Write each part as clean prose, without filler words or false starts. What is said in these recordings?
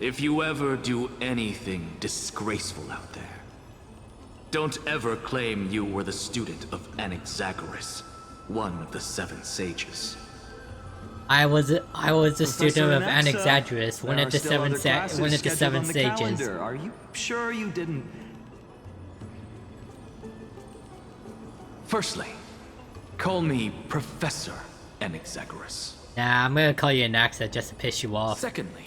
If you ever do anything disgraceful out there, don't ever claim you were the student of Anaxagoras, one of the 7 sages. I was a student of Anaxagoras, one of the seven sages. Are you sure you didn't? Firstly, call me Professor Anaxagoras. Nah, I'm gonna call you Anaxa just to piss you off. Secondly,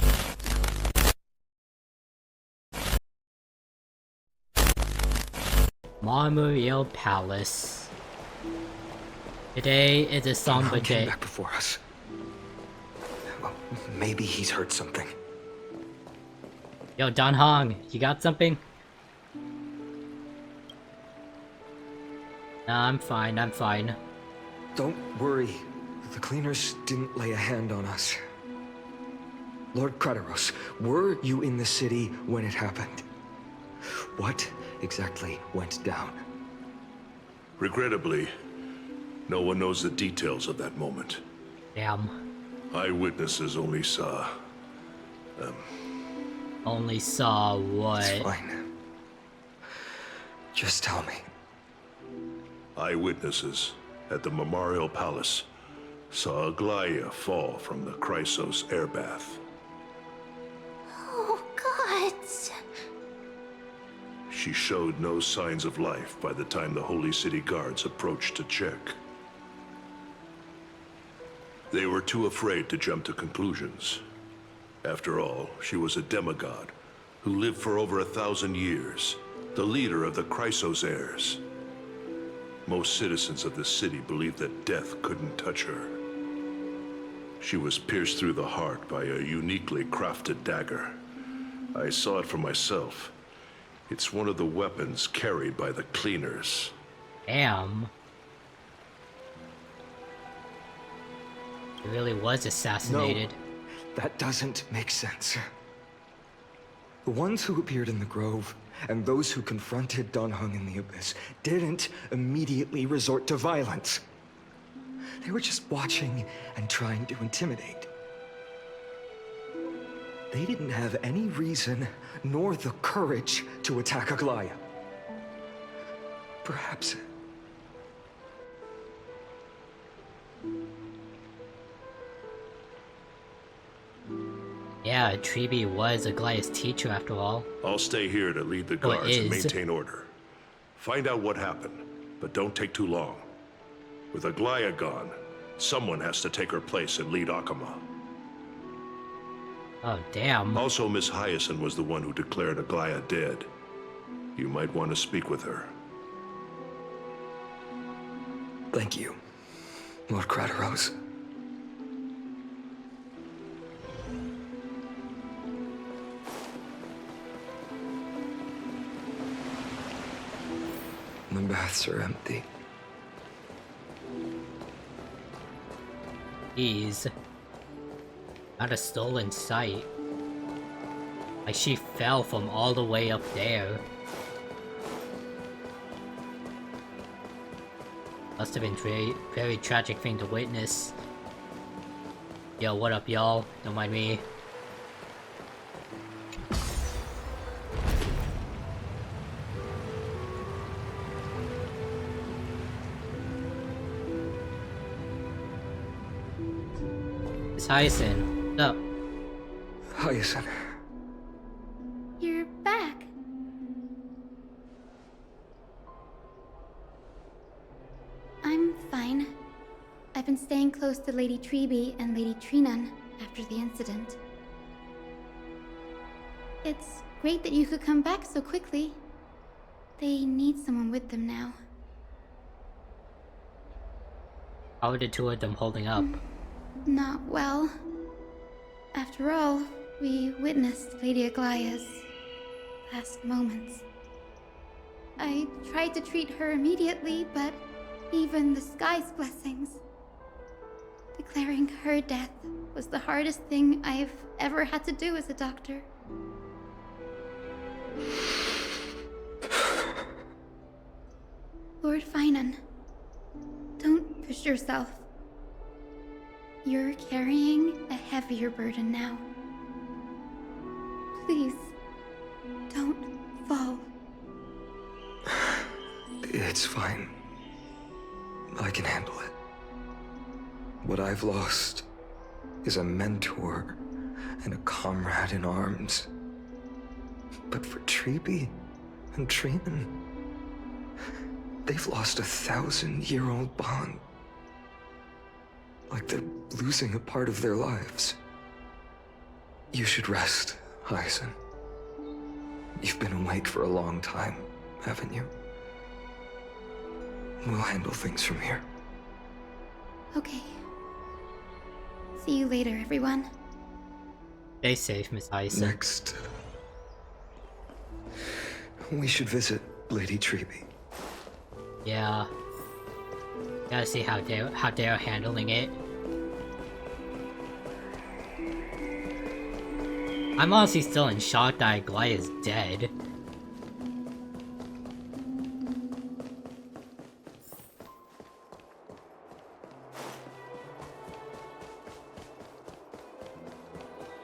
Memorial Palace. Today is a somber Came day. back before us. Well, maybe he's heard something. Yo, Don Hong, you got something? Nah, I'm fine, I'm fine. Don't worry. The cleaners didn't lay a hand on us. Lord Krateros, were you in the city when it happened? What exactly went down? Regrettably, no one knows the details of that moment. Damn. Eyewitnesses only saw... Only saw what? It's fine. Just tell me. Eyewitnesses at the Memorial Palace saw Aglaea fall from the Chrysos air bath. Oh, God. She showed no signs of life by the time the Holy City guards approached to check. They were too afraid to jump to conclusions. After all, she was a demigod who lived for over 1,000 years, the leader of the Chrysos heirs. Most citizens of the city believed that death couldn't touch her. She was pierced through the heart by a uniquely crafted dagger. I saw it for myself. It's one of the weapons carried by the cleaners. Damn. He really was assassinated. No, that doesn't make sense. The ones who appeared in the Grove and those who confronted Don Hung in the Abyss didn't immediately resort to violence. They were just watching and trying to intimidate. They didn't have any reason nor the courage to attack Aglaea. Perhaps... Yeah, Treeby was Aglaea's teacher after all. I'll stay here to lead the Well, guards and is. maintain order. Find out what happened, but don't take too long. With Aglaea gone, someone has to take her place and lead Akama. Oh, damn. Also, Miss Hyacinth was the one who declared Aglaea dead. You might want to speak with her. Thank you, Lord Krateros. The baths are empty. Jeez. Not a stolen sight. Like she fell from all the way up there. Must have been very, very tragic thing to witness. Yo, what up, y'all? Don't mind me. It's Hyacinth. What's up? Hyacinth. You're back. I'm fine. I've been staying close to Lady Treeby and Lady Trinan after the incident. It's great that you could come back so quickly. They need someone with them now. How are the two of them holding up? Not well. After all, we witnessed Lady Aglaea's last moments. I tried to treat her immediately, but even the sky's blessings. Declaring her death was the hardest thing I've ever had to do as a doctor. Lord Finan, don't push yourself. You're carrying a heavier burden now. Please, don't fall. It's fine. I can handle it. What I've lost is a mentor and a comrade in arms. But for Treeby and Trinan, they've lost a 1,000-year-old bond. Like they're losing a part of their lives. You should rest, Hyacin. You've been awake for a long time, haven't you? We'll handle things from here. Okay. See you later, everyone. Stay safe, Miss Hyacin. Next, we should visit Lady Treeby. Yeah. Gotta see how they're handling it. I'm honestly still in shock that Aglaea is dead.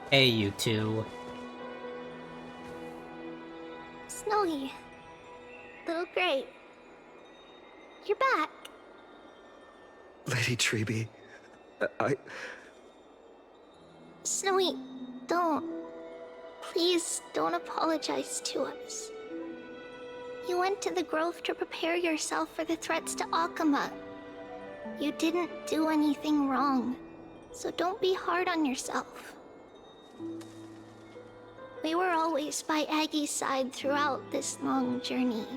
Hey, you two. Snowy. Little Gray. You're back. Lady Treeby, Snowy, don't. Please don't apologize to us. You went to the Grove to prepare yourself for the threats to Akama. You didn't do anything wrong, so don't be hard on yourself. We were always by Aggie's side throughout this long journey,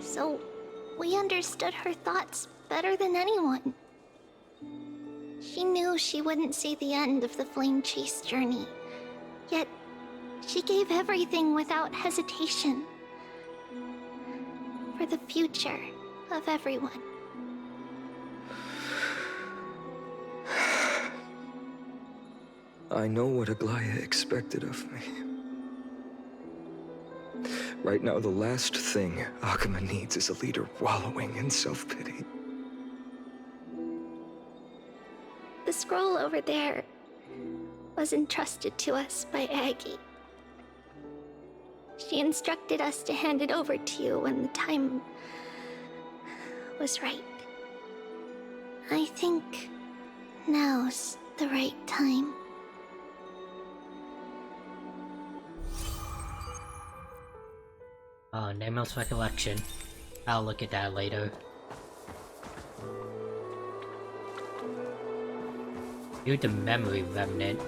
so we understood her thoughts better than anyone. She knew she wouldn't see the end of the Flame Chase journey, yet she gave everything without hesitation. For the future of everyone. I know what Aglaea expected of me. Right now, the last thing Akama needs is a leader wallowing in self-pity. The scroll over there was entrusted to us by Aggie. She instructed us to hand it over to you when the time was right. I think now's the right time. Nemo's recollection. I'll look at that later. View the memory remnant.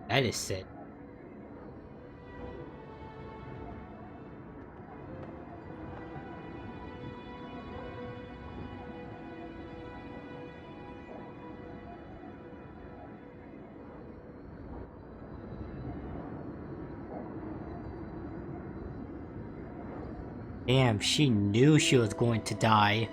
That is it. Damn, she knew she was going to die.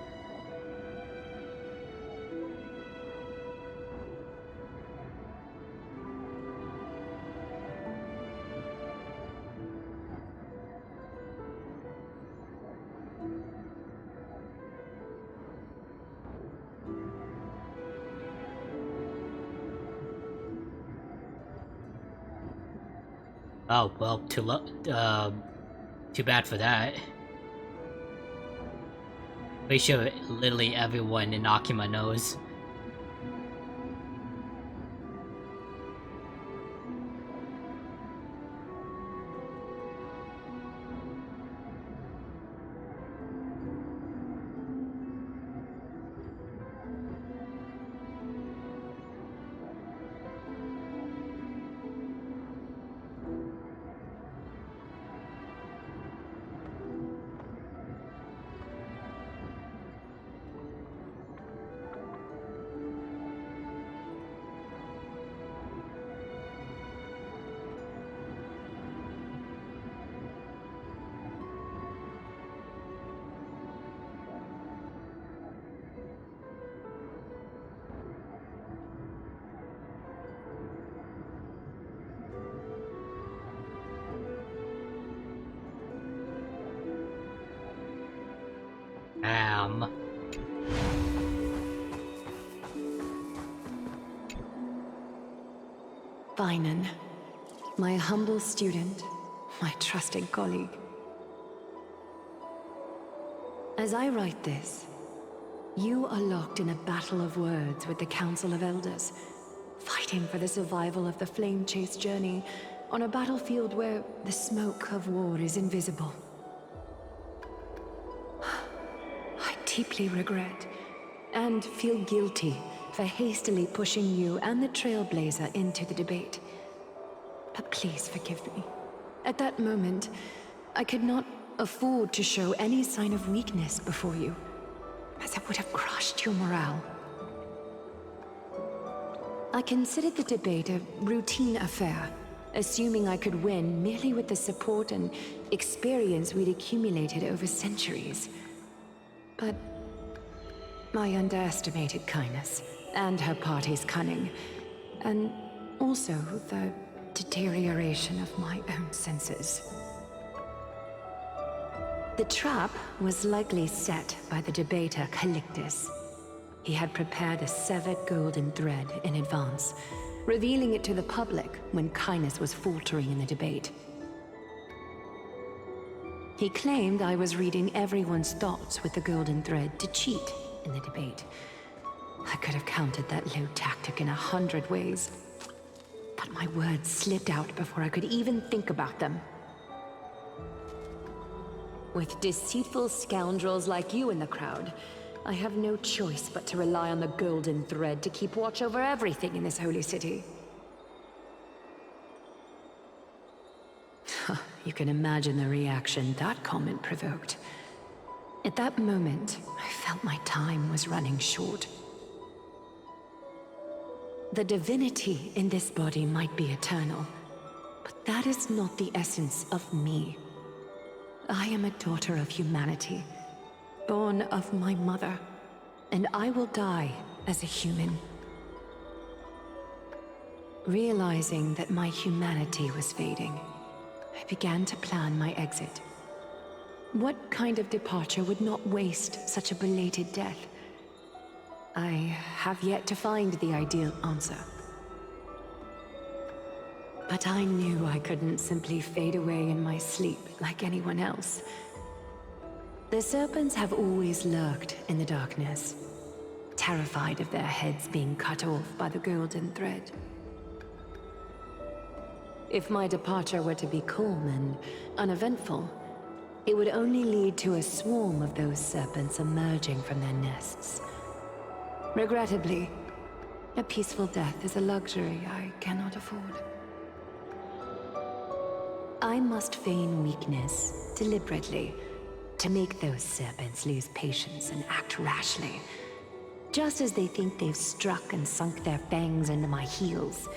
Oh, well, too bad for that. Pretty sure literally everyone in Akima knows. Finan, my humble student, my trusted colleague. As I write this, you are locked in a battle of words with the Council of Elders, fighting for the survival of the Flame Chase journey on a battlefield where the smoke of war is invisible. I deeply regret and feel guilty for hastily pushing you and the Trailblazer into the debate. But please forgive me. At that moment, I could not afford to show any sign of weakness before you, as it would have crushed your morale. I considered the debate a routine affair, assuming I could win merely with the support and experience we'd accumulated over centuries. But I underestimated Kindness and her party's cunning, and also the deterioration of my own senses. The trap was likely set by the debater Calictus. He had prepared a severed golden thread in advance, revealing it to the public when Kindness was faltering in the debate. He claimed I was reading everyone's thoughts with the golden thread to cheat in the debate. I could have countered that low tactic in 100 ways, but my words slipped out before I could even think about them. With deceitful scoundrels like you in the crowd, I have no choice but to rely on the golden thread to keep watch over everything in this holy city. You can imagine the reaction that comment provoked. At that moment, I felt my time was running short. The divinity in this body might be eternal, but that is not the essence of me. I am a daughter of humanity, born of my mother, and I will die as a human. Realizing that my humanity was fading, I began to plan my exit. What kind of departure would not waste such a belated death? I have yet to find the ideal answer. But I knew I couldn't simply fade away in my sleep like anyone else. The serpents have always lurked in the darkness, terrified of their heads being cut off by the golden thread. If my departure were to be calm and uneventful, it would only lead to a swarm of those serpents emerging from their nests. Regrettably, a peaceful death is a luxury I cannot afford. I must feign weakness deliberately to make those serpents lose patience and act rashly. Just as they think they've struck and sunk their fangs into my heels,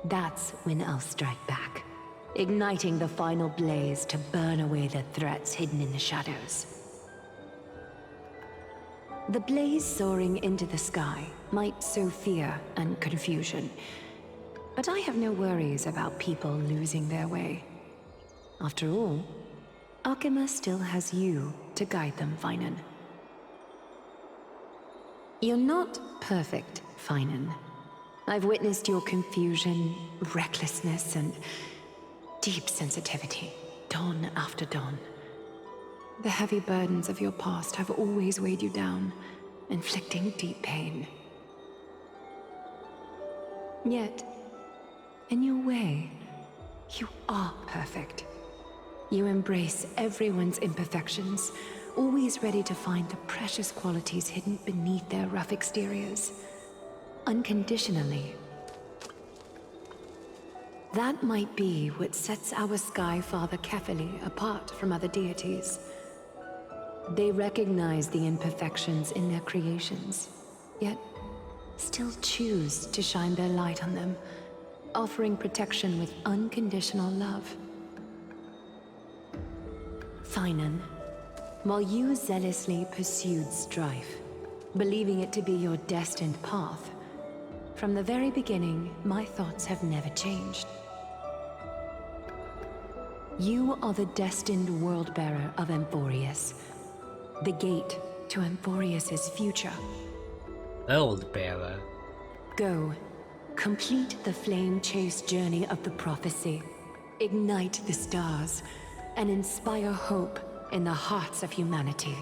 that's when I'll strike back, igniting the final blaze to burn away the threats hidden in the shadows. The blaze soaring into the sky might sow fear and confusion, but I have no worries about people losing their way. After all, Aquila still has you to guide them, Finan. You're not perfect, Finan. I've witnessed your confusion, recklessness, and deep sensitivity, dawn after dawn. The heavy burdens of your past have always weighed you down, inflicting deep pain. Yet, in your way, you are perfect. You embrace everyone's imperfections, always ready to find the precious qualities hidden beneath their rough exteriors. Unconditionally. That might be what sets our Sky Father Kefili apart from other deities. They recognize the imperfections in their creations, yet still choose to shine their light on them, offering protection with unconditional love. Finan, while you zealously pursued strife, believing it to be your destined path, from the very beginning, my thoughts have never changed. You are the destined world-bearer of Emporius, the gate to Amphorius's future. Goldbearer. Go, complete the flame-chased journey of the prophecy. Ignite the stars and inspire hope in the hearts of humanity.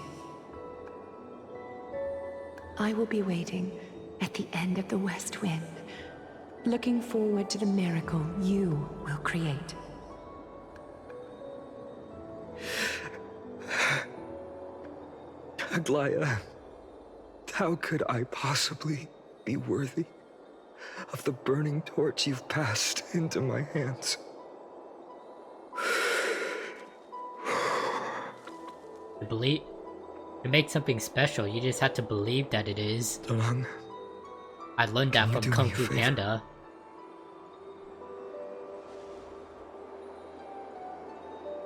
I will be waiting at the end of the West Wind, looking forward to the miracle you will create. Aglaea, how could I possibly be worthy of the burning torch you've passed into my hands? To make something special, you just have to believe that it is. Dalong, I learned that can you from do Kung me a Fu favor? Panda.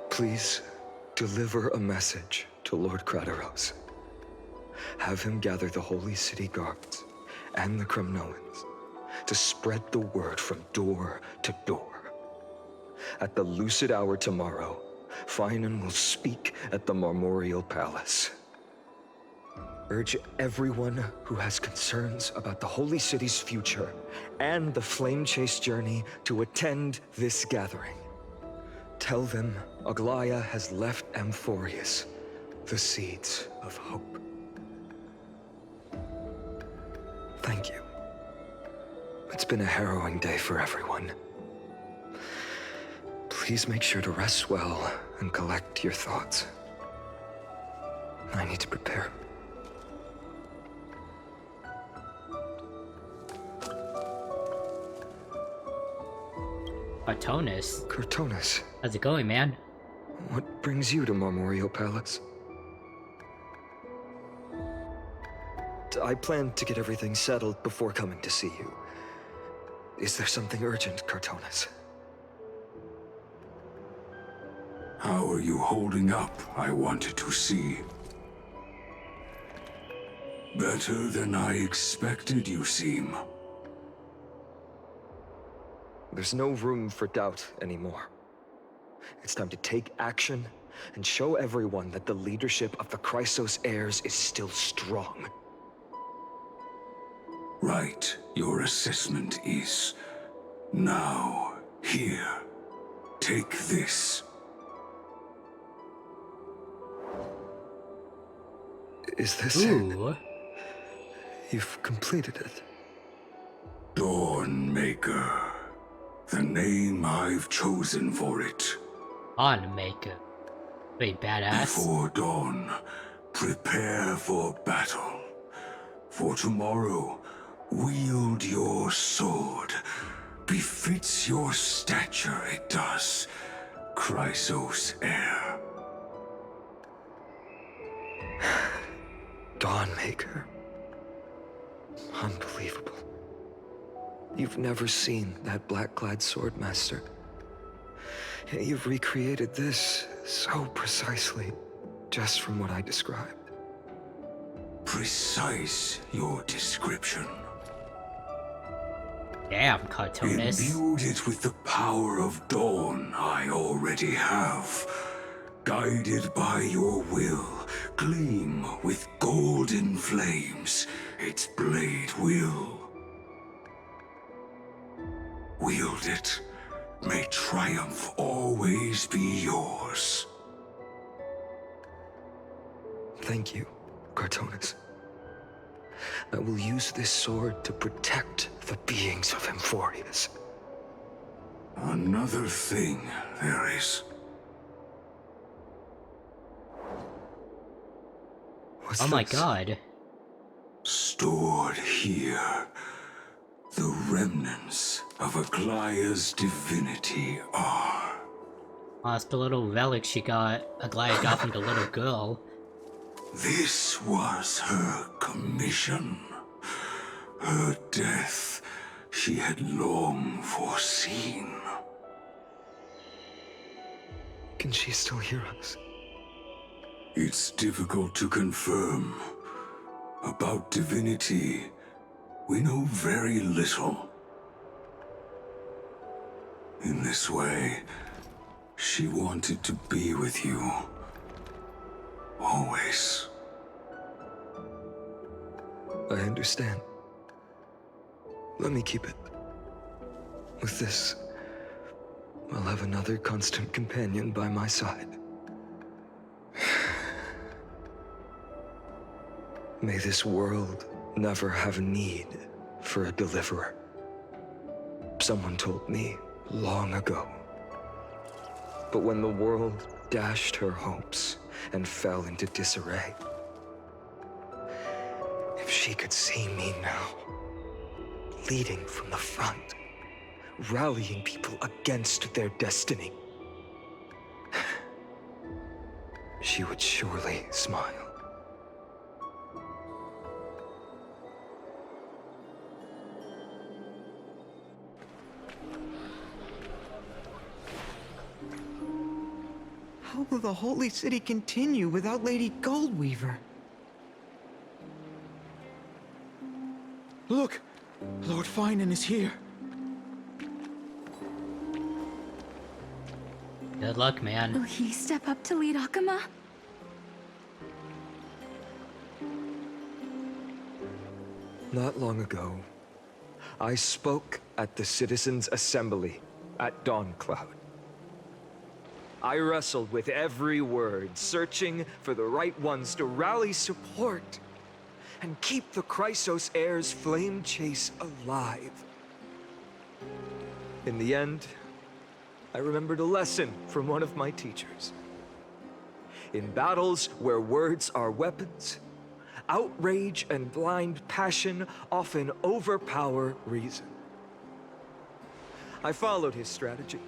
please deliver a message to Lord Krateros. Have him gather the Holy City guards and the Kremnoans to spread the word from door to door. At the lucid hour tomorrow, Finan will speak at the Marmorial Palace. Urge everyone who has concerns about the Holy City's future and the Flame Chase journey to attend this gathering. Tell them Aglaea has left Amphorius the seeds of hope. Thank you. It's been a harrowing day for everyone. Please make sure to rest well and collect your thoughts. I need to prepare. Cartonis, how's it going, man? What brings you to Marmorial Palace? I planned to get everything settled before coming to see you. Is there something urgent, Cartonis? How are you holding up, I wanted to see. Better than I expected, you seem. There's no room for doubt anymore. It's time to take action and show everyone that the leadership of the Chrysos heirs is still strong. Right, your assessment is. Now, here, take this. Is this Ooh. it? You've completed it. Dawnmaker. The name I've chosen for it. Dawnmaker. Wait, badass. Before dawn, prepare for battle. For tomorrow, wield your sword. Befits your stature, it does. Chrysos heir. Dawnmaker. Unbelievable. You've never seen that black-clad swordmaster. Yet you've recreated this so precisely, just from what I described. Precise your description. Damn, Cartonis. Imbued it with the power of dawn I already have. Guided by your will, gleam with golden flames, its blade will. Wield it, may triumph always be yours. Thank you, Cartonis. I will use this sword to protect the beings of Amphorius. Another thing there is. What's Oh my this? god. Stored here, the remnants of Aglaea's divinity are. Oh, it's the little relic Aglaea got from the little girl. This was her commission. Her death she had long foreseen. Can she still hear us? It's difficult to confirm. About divinity, we know very little. In this way, she wanted to be with you. Always. I understand. Let me keep it. With this, I'll have another constant companion by my side. May this world never have need for a deliverer. Someone told me long ago. But when the world dashed her hopes and fell into disarray, if she could see me now, leading from the front, rallying people against their destiny, she would surely smile. How will the Holy City continue without Lady Goldweaver? Look! Lord Finan is here. Good luck, man. Will he step up to lead Akama? Not long ago, I spoke at the Citizens' Assembly at Dawncloud. I wrestled with every word, searching for the right ones to rally support and keep the Chrysos Heir's flame chase alive. In the end, I remembered a lesson from one of my teachers. In battles where words are weapons, outrage and blind passion often overpower reason. I followed his strategy.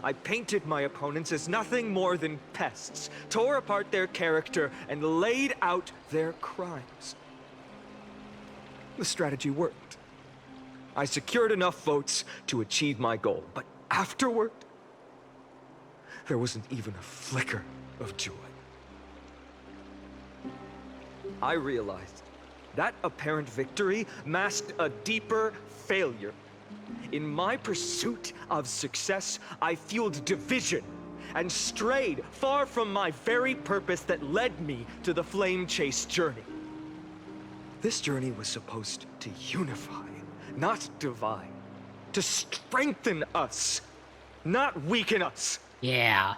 I painted my opponents as nothing more than pests, tore apart their character, and laid out their crimes. The strategy worked. I secured enough votes to achieve my goal, but afterward, there wasn't even a flicker of joy. I realized that apparent victory masked a deeper failure. In my pursuit of success, I fueled division and strayed far from my very purpose that led me to the flame chase journey. This journey was supposed to unify, not divide. To strengthen us, not weaken us. Yeah.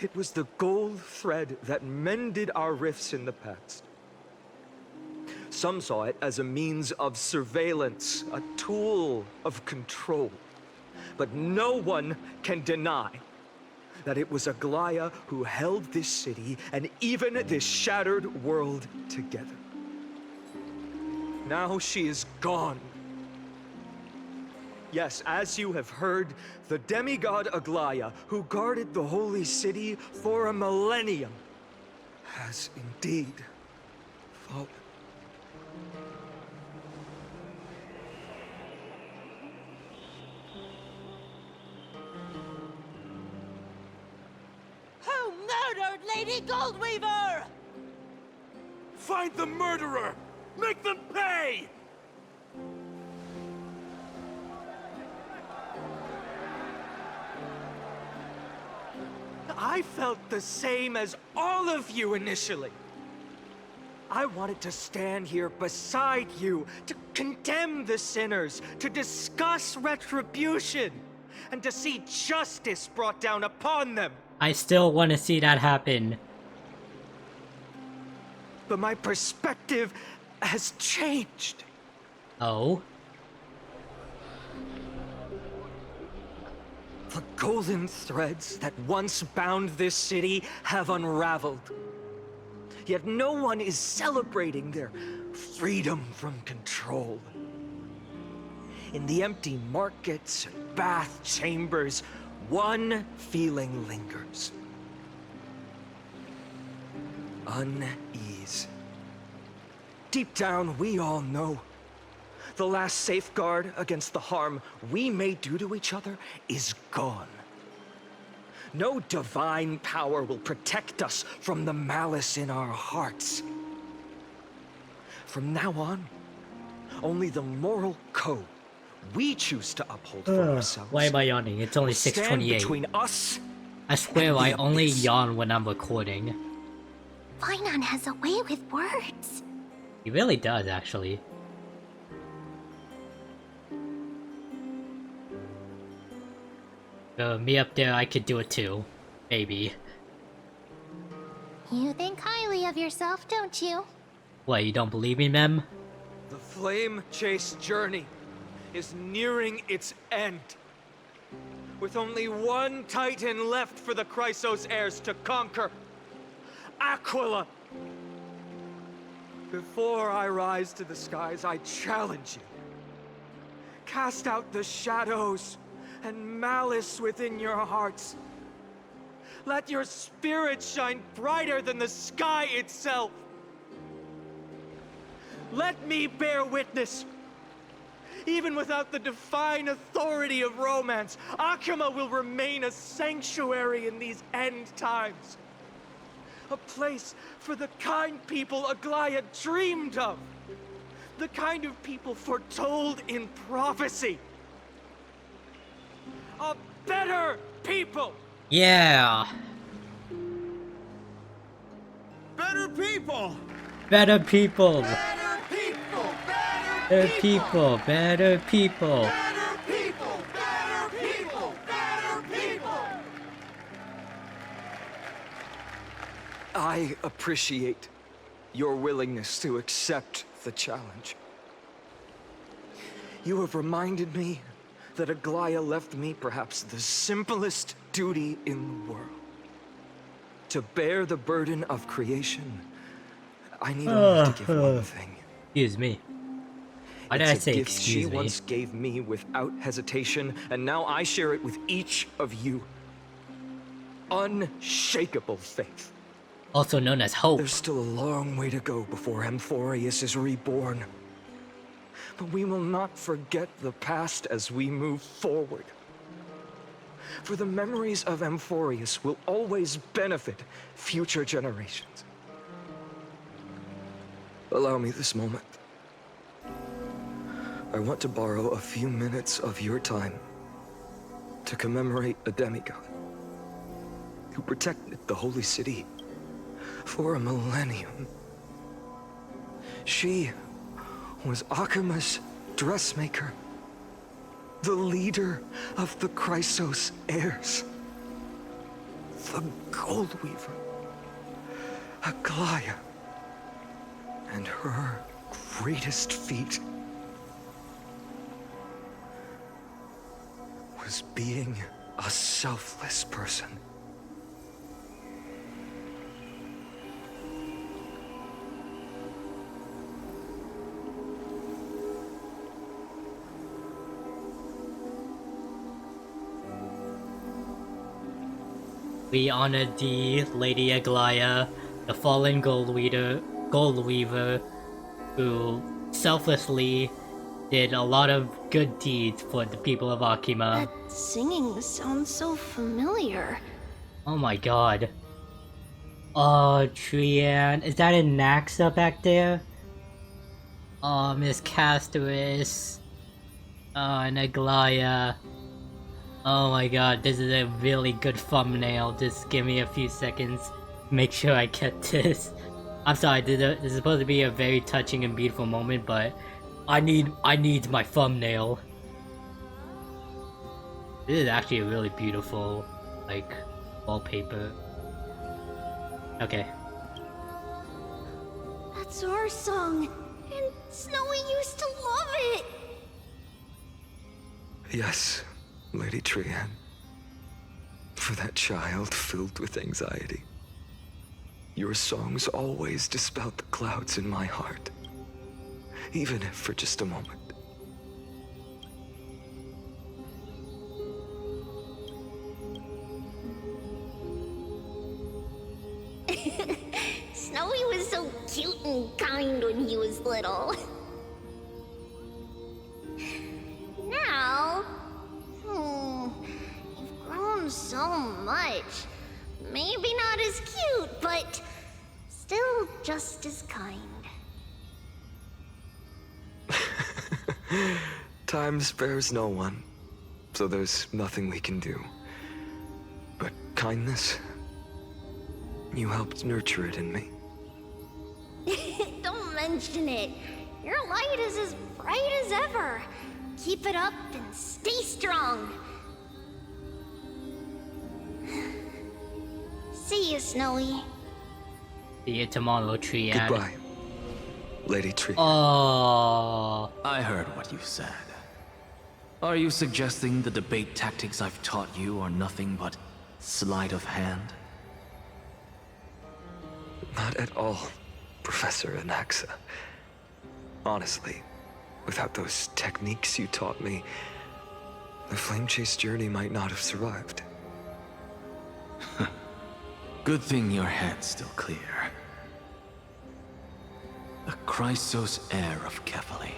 It was the gold thread that mended our rifts in the past. Some saw it as a means of surveillance, a tool of control. But no one can deny that it was Aglaea who held this city and even this shattered world together. Now she is gone. Yes, as you have heard, the demigod Aglaea, who guarded the holy city for a millennium, has indeed fallen. Who murdered Lady Goldweaver? Find the murderer! Make them pay! I felt the same as all of you initially. I wanted to stand here beside you, to condemn the sinners, to discuss retribution, and to see justice brought down upon them. I still want to see that happen. But my perspective has changed. Oh? The golden threads that once bound this city have unraveled. Yet no one is celebrating their freedom from control. In the empty markets and bath chambers, one feeling lingers. Unease. Deep down, we all know the last safeguard against the harm we may do to each other is gone. No divine power will protect us from the malice in our hearts. From now on, only the moral code we choose to uphold for ourselves. Why am I yawning? It's only 6:28. Between us, I swear I only yawn when I'm recording. Finan has a way with words. He really does, actually. Me up there, I could do it too. Maybe. You think highly of yourself, don't you? What, you don't believe me, Mem? The flame chase journey is nearing its end. With only one titan left for the Chrysos heirs to conquer. Aquila! Before I rise to the skies, I challenge you. Cast out the shadows and malice within your hearts. Let your spirit shine brighter than the sky itself. Let me bear witness. Even without the divine authority of romance, Aquila will remain a sanctuary in these end times. A place for the kind people Aglaea dreamed of. The kind of people foretold in prophecy. A better people! Yeah! Better people! Better people! Better people! Better people! Better people! Better people! Better people! Better people! I appreciate your willingness to accept the challenge. You have reminded me that Aglaea left me perhaps the simplest duty in the world. To bear the burden of creation, I need only to give one thing. Excuse me. Why did I say gift excuse she me? once gave me without hesitation, and now I share it with each of you. Unshakable faith. Also known as hope. There's still a long way to go before Amphorius is reborn. But we will not forget the past as we move forward. For the memories of Amphorius will always benefit future generations. Allow me this moment. I want to borrow a few minutes of your time to commemorate a demigod who protected the holy city for a millennium. She was Akima's dressmaker, the leader of the Chrysos heirs, the Goldweaver, Aglaea, and her greatest feat was being a selfless person. We honor thee, Lady Aglaea, the fallen Goldweaver, who selflessly did a lot of good deeds for the people of Akima. That singing sounds so familiar. Oh my god. Oh, Trian. Is that a Naxa back there? Oh, Miss Castoris. Oh, and Aglaea. Oh my god, this is a really good thumbnail. Just give me a few seconds. Make sure I get this. I'm sorry, this is supposed to be a very touching and beautiful moment, but I need my thumbnail. This is actually a really beautiful, like, wallpaper. Okay. That's our song, and Snowy used to love it. Yes, Lady Trian. For that child filled with anxiety. Your songs always dispelled the clouds in my heart. Even if for just a moment. Snowy was so cute and kind when he was little. Now, you've grown so much. Maybe not as cute, but still just as kind. Time spares no one, so there's nothing we can do. But kindness, you helped nurture it in me. Don't mention it. Your light is as bright as ever. Keep it up and stay strong. See you, Snowy. See you tomorrow, Triad. Goodbye, Lady Tree. Oh. I heard what you said. Are you suggesting the debate tactics I've taught you are nothing but sleight of hand? Not at all, Professor Anaxa. Honestly, without those techniques you taught me, the Flame Chase journey might not have survived. Good thing your head's still clear. The Chrysos heir of Kefali.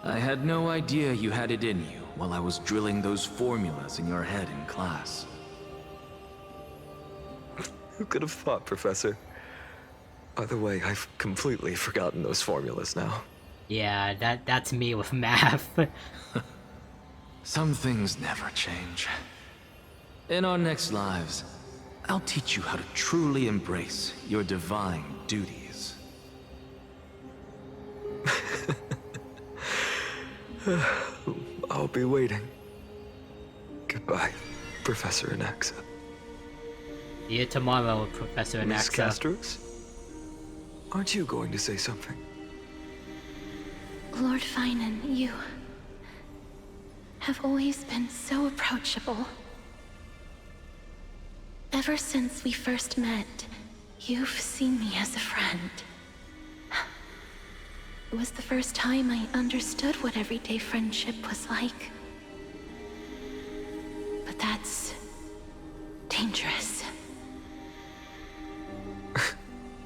I had no idea you had it in you while I was drilling those formulas in your head in class. Who could have thought, Professor? By the way, I've completely forgotten those formulas now. Yeah, that's me with math. Some things never change. In our next lives, I'll teach you how to truly embrace your divine duties. I'll be waiting. Goodbye, Professor Anaxa. See you tomorrow, Professor Miss Anaxa. Casterus? Aren't you going to say something? Lord Finan, you have always been so approachable. Ever since we first met, you've seen me as a friend. It was the first time I understood what everyday friendship was like. But that's dangerous.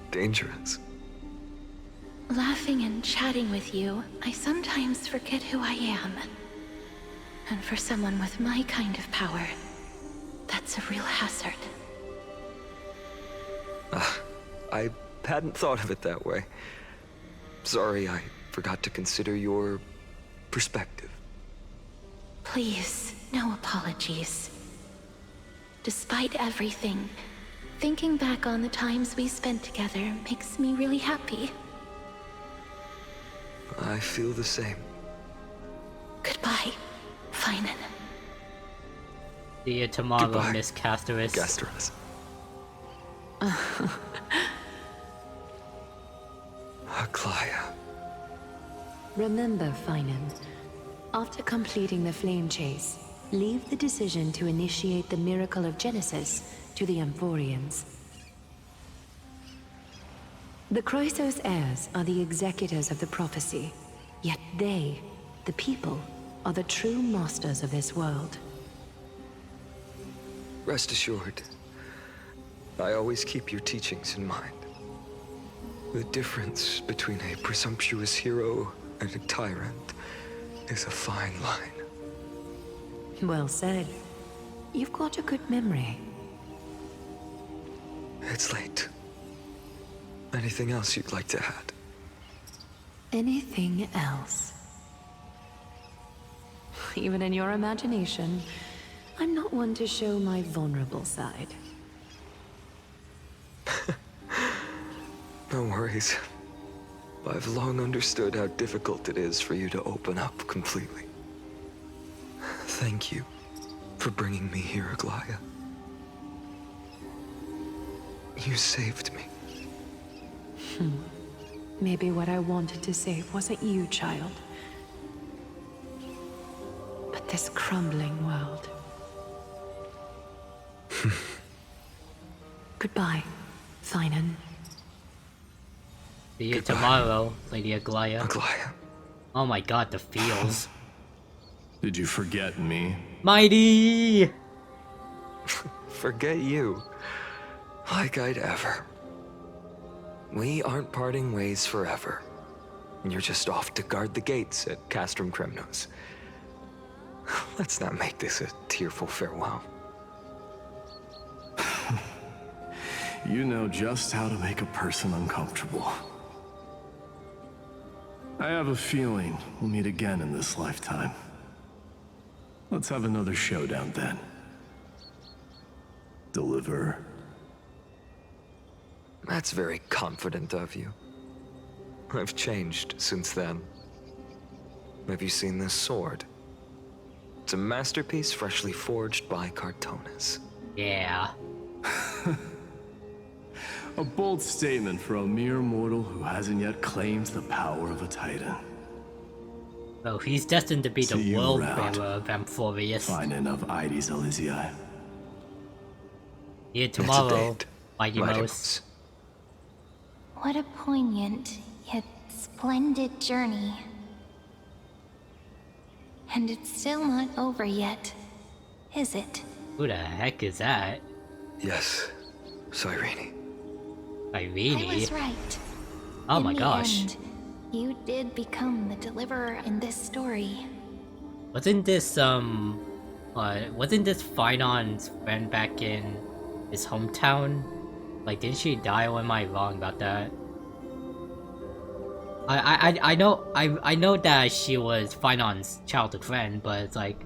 Dangerous? Laughing and chatting with you, I sometimes forget who I am. And for someone with my kind of power, that's a real hazard. I hadn't thought of it that way. Sorry, I forgot to consider your perspective. Please, no apologies. Despite everything, thinking back on the times we spent together makes me really happy. I feel the same. Goodbye, Finan. See you tomorrow, Goodbye, Miss Casterus. Casterus. Aglaea. Remember, Finan, after completing the Flame Chase, leave the decision to initiate the Miracle of Genesis to the Amphorians. The Chrysos heirs are the executors of the prophecy, yet they, the people, are the true masters of this world. Rest assured, I always keep your teachings in mind. The difference between a presumptuous hero and a tyrant is a fine line. Well said. You've got a good memory. It's late. Anything else you'd like to add? Anything else? Even in your imagination, I'm not one to show my vulnerable side. No worries. I've long understood how difficult it is for you to open up completely. Thank you for bringing me here, Aglaea. You saved me. Maybe what I wanted to save wasn't you, child. But this crumbling world. Goodbye, Finan. See you Goodbye. tomorrow, Lady Aglaea. Aglaea. Oh my god, the feels. Did you forget me? Mighty! Forget you. Like I'd ever. We aren't parting ways forever. You're just off to guard the gates at Castrum Kremnos. Let's not make this a tearful farewell. You know just how to make a person uncomfortable. I have a feeling we'll meet again in this lifetime. Let's have another showdown then. Deliver. That's very confident of you. I've changed since then. Have you seen this sword? It's a masterpiece freshly forged by Cartonis. Yeah. A bold statement for a mere mortal who hasn't yet claimed the power of a titan. Oh, he's destined to be See the you world around. bearer of Amphibious. Finding of Ides Elysiae. Here tomorrow, date, Mighty What a poignant, yet splendid journey. And it's still not over yet, is it? Who the heck is that? Yes, Cyrene. Irene? I was right. Oh In my the gosh. end, you did become the deliverer in this story. Wasn't this Finon's friend back in his hometown? Like, didn't she die, or am I wrong about that? I know that she was Finon's childhood friend, but it's like,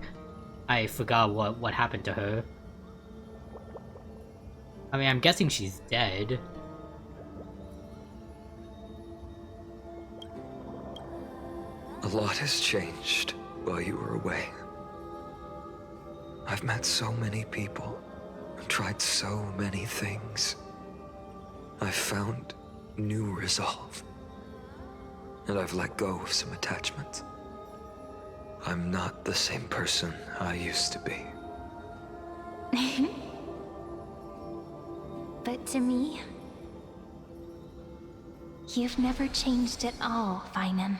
I forgot what happened to her. I mean, I'm guessing she's dead. A lot has changed while you were away. I've met so many people, and tried so many things. I've found new resolve. And I've let go of some attachments. I'm not the same person I used to be. But to me, you've never changed at all, Finan.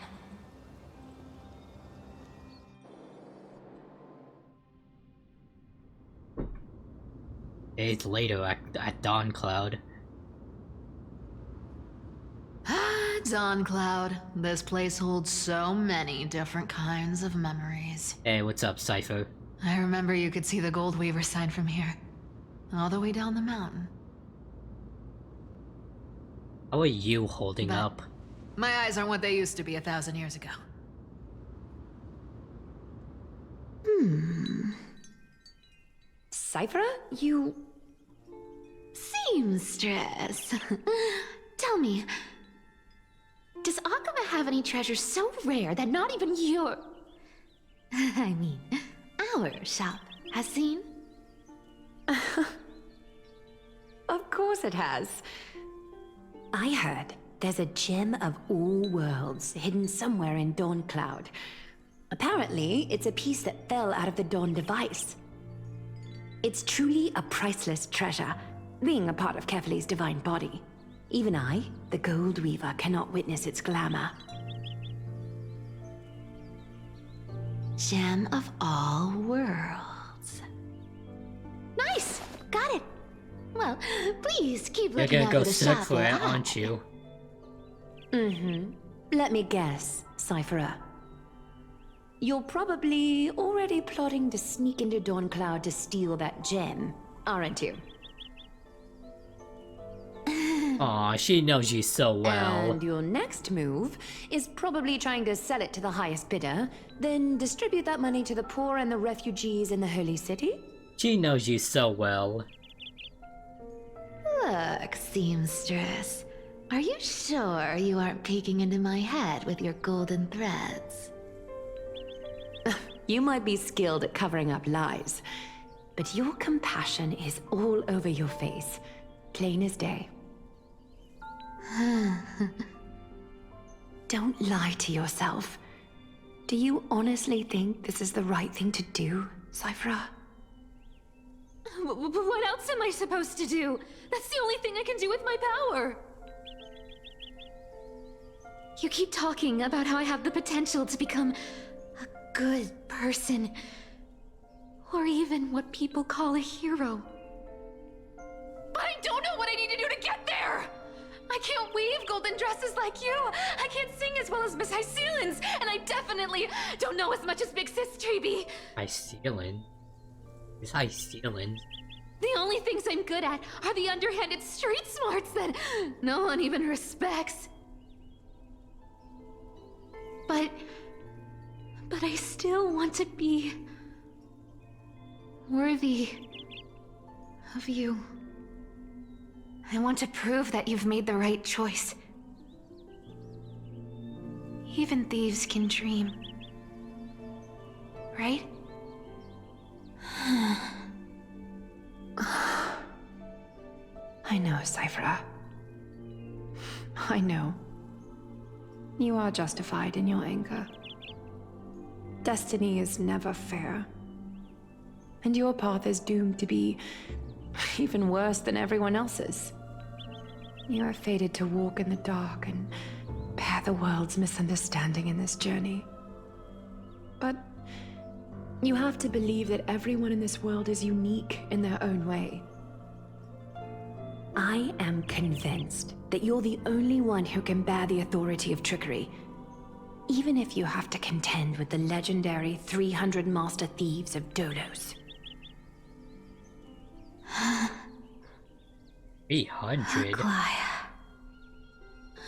Days later at Dawn Cloud. Dawn Cloud. This place holds so many different kinds of memories. Hey, what's up, Cypher? I remember you could see the Goldweaver's sign from here. All the way down the mountain. How are you holding up? My eyes aren't what they used to be 1,000 years ago. Cypher, you... Seamstress. Tell me, does Aquila have any treasures so rare that not even your... I mean, our shop has seen? Of course it has. I heard there's a gem of all worlds hidden somewhere in Dawn Cloud. Apparently, it's a piece that fell out of the Dawn device. It's truly a priceless treasure, being a part of Kefali's divine body. Even I, the Gold Weaver, cannot witness its glamour. Gem of all worlds. Nice! Got it! Well, please keep You're looking gonna out go for the search shop. for it, aren't you? Let me guess, Cypherer. You're probably already plotting to sneak into Dawn Cloud to steal that gem, aren't you? Aw, she knows you so well. And your next move is probably trying to sell it to the highest bidder, then distribute that money to the poor and the refugees in the Holy City? She knows you so well. Look, seamstress. Are you sure you aren't peeking into my head with your golden threads? You might be skilled at covering up lies, but your compassion is all over your face, plain as day. Don't lie to yourself. Do you honestly think this is the right thing to do, Cypher? What else am I supposed to do? That's the only thing I can do with my power. You keep talking about how I have the potential to become a good person. Or even what people call a hero. But I don't know what I need to do to get there! I can't weave golden dresses like you! I can't sing as well as Miss Hyceelins! And I definitely don't know as much as Big Sis Treeby! Hyceelin? Is Hyceelin? The only things I'm good at are the underhanded street smarts that no one even respects. But I still want to be worthy of you. I want to prove that you've made the right choice. Even thieves can dream. Right? I know, Cypher. I know. You are justified in your anger. Destiny is never fair. And your path is doomed to be even worse than everyone else's. You are fated to walk in the dark and bear the world's misunderstanding in this journey. But you have to believe that everyone in this world is unique in their own way. I am convinced that you're the only one who can bear the authority of trickery, even if you have to contend with the legendary 300 master thieves of Dolos. 300? Aglaea.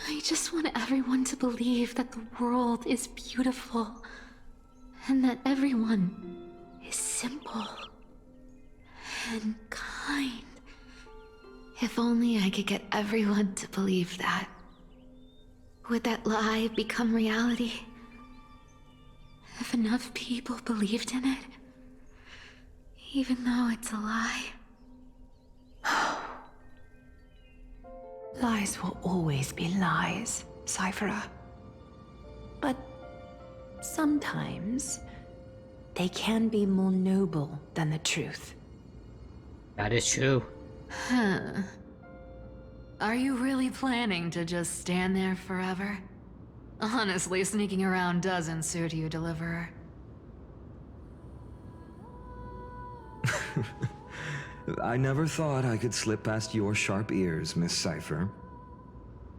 I just want everyone to believe that the world is beautiful, and that everyone is simple and kind. If only I could get everyone to believe that. Would that lie become reality? If enough people believed in it, even though it's a lie. Lies will always be lies, Cypher. But sometimes they can be more noble than the truth. That is true. Huh. Are you really planning to just stand there forever? Honestly, sneaking around doesn't suit you, Deliverer. I never thought I could slip past your sharp ears, Miss Cypher.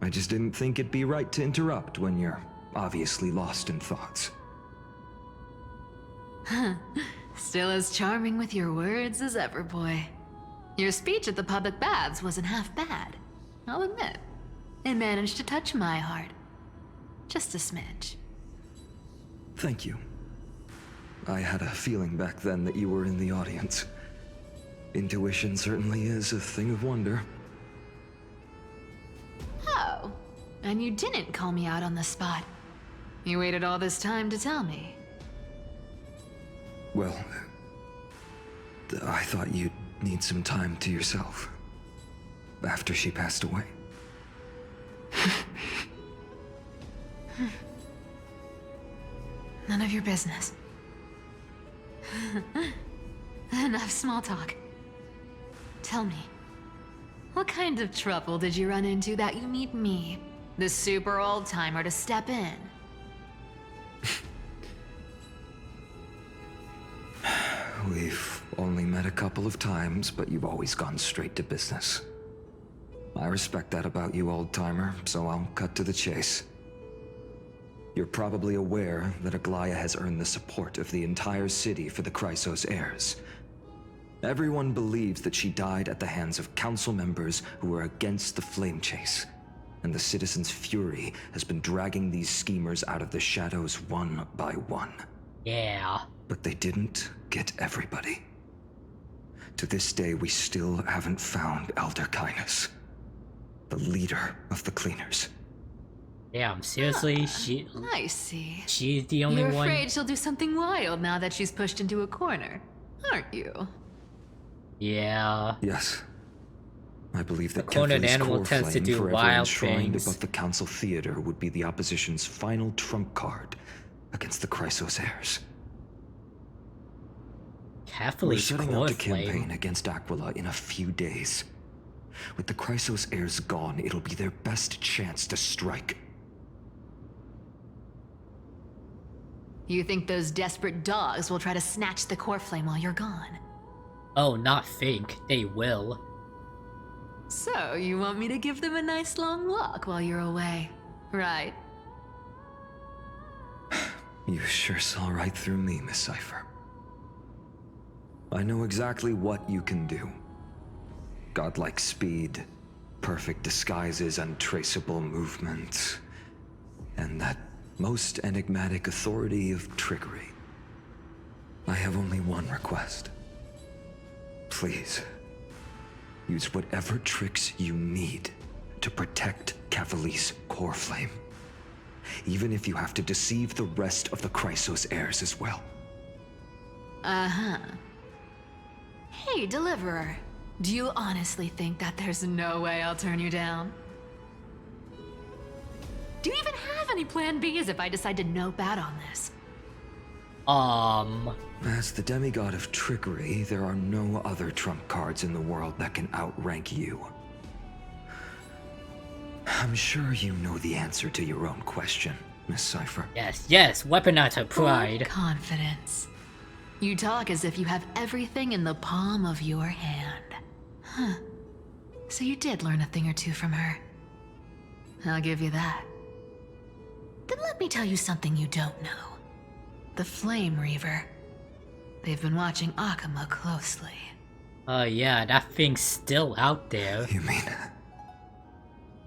I just didn't think it'd be right to interrupt when you're obviously lost in thoughts. Huh. Still as charming with your words as ever, boy. Your speech at the public baths wasn't half bad, I'll admit. It managed to touch my heart. Just a smidge. Thank you. I had a feeling back then that you were in the audience. Intuition certainly is a thing of wonder. Oh, and you didn't call me out on the spot. You waited all this time to tell me. Well, I thought you'd need some time to yourself after she passed away. None of your business. Enough small talk. Tell me, what kind of trouble did you run into that you need me, the super old-timer, to step in? We've only met a couple of times, but you've always gone straight to business. I respect that about you, old-timer, so I'll cut to the chase. You're probably aware that Aglaea has earned the support of the entire city for the Chrysos heirs. Everyone believes that she died at the hands of council members who were against the flame chase, and the citizens' fury has been dragging these schemers out of the shadows one by one. Yeah. But they didn't get everybody. To this day, we still haven't found Elder Kynus, the leader of the cleaners. Damn, seriously? I see. She's the only one. You're afraid she'll do something wild now that she's pushed into a corner, aren't you? Yeah. Yes. I believe that The cornered Kefali's animal core tends to flame, do forever wild enshrined things. above the council theater, would be the opposition's final trump card against the Chrysos heirs. We're Kefali's setting out core to campaign flame. against Aquila in a few days. With the Chrysos heirs gone, it'll be their best chance to strike. You think those desperate dogs will try to snatch the core flame while you're gone? Oh, not think. They will. So, you want me to give them a nice long walk while you're away, right? You sure saw right through me, Miss Cypher. I know exactly what you can do. Godlike speed, perfect disguises, untraceable movement, and that most enigmatic authority of trickery. I have only one request. Please, use whatever tricks you need to protect Kefali's core flame. even if you have to deceive the rest of the Chrysos heirs as well. Uh-huh. Hey, Deliverer. Do you honestly think that there's no way I'll turn you down? Do you even have any plan Bs if I decide to nope out on this? As the demigod of trickery, there are no other trump cards in the world that can outrank you. I'm sure you know the answer to your own question, Miss Cypher. Yes, yes, weaponize her pride. Full confidence. You talk as if you have everything in the palm of your hand. Huh. So you did learn a thing or two from her. I'll give you that. Then let me tell you something you don't know. The Flame Reaver. They've been watching Aquila closely. Oh yeah, that thing's still out there. You mean...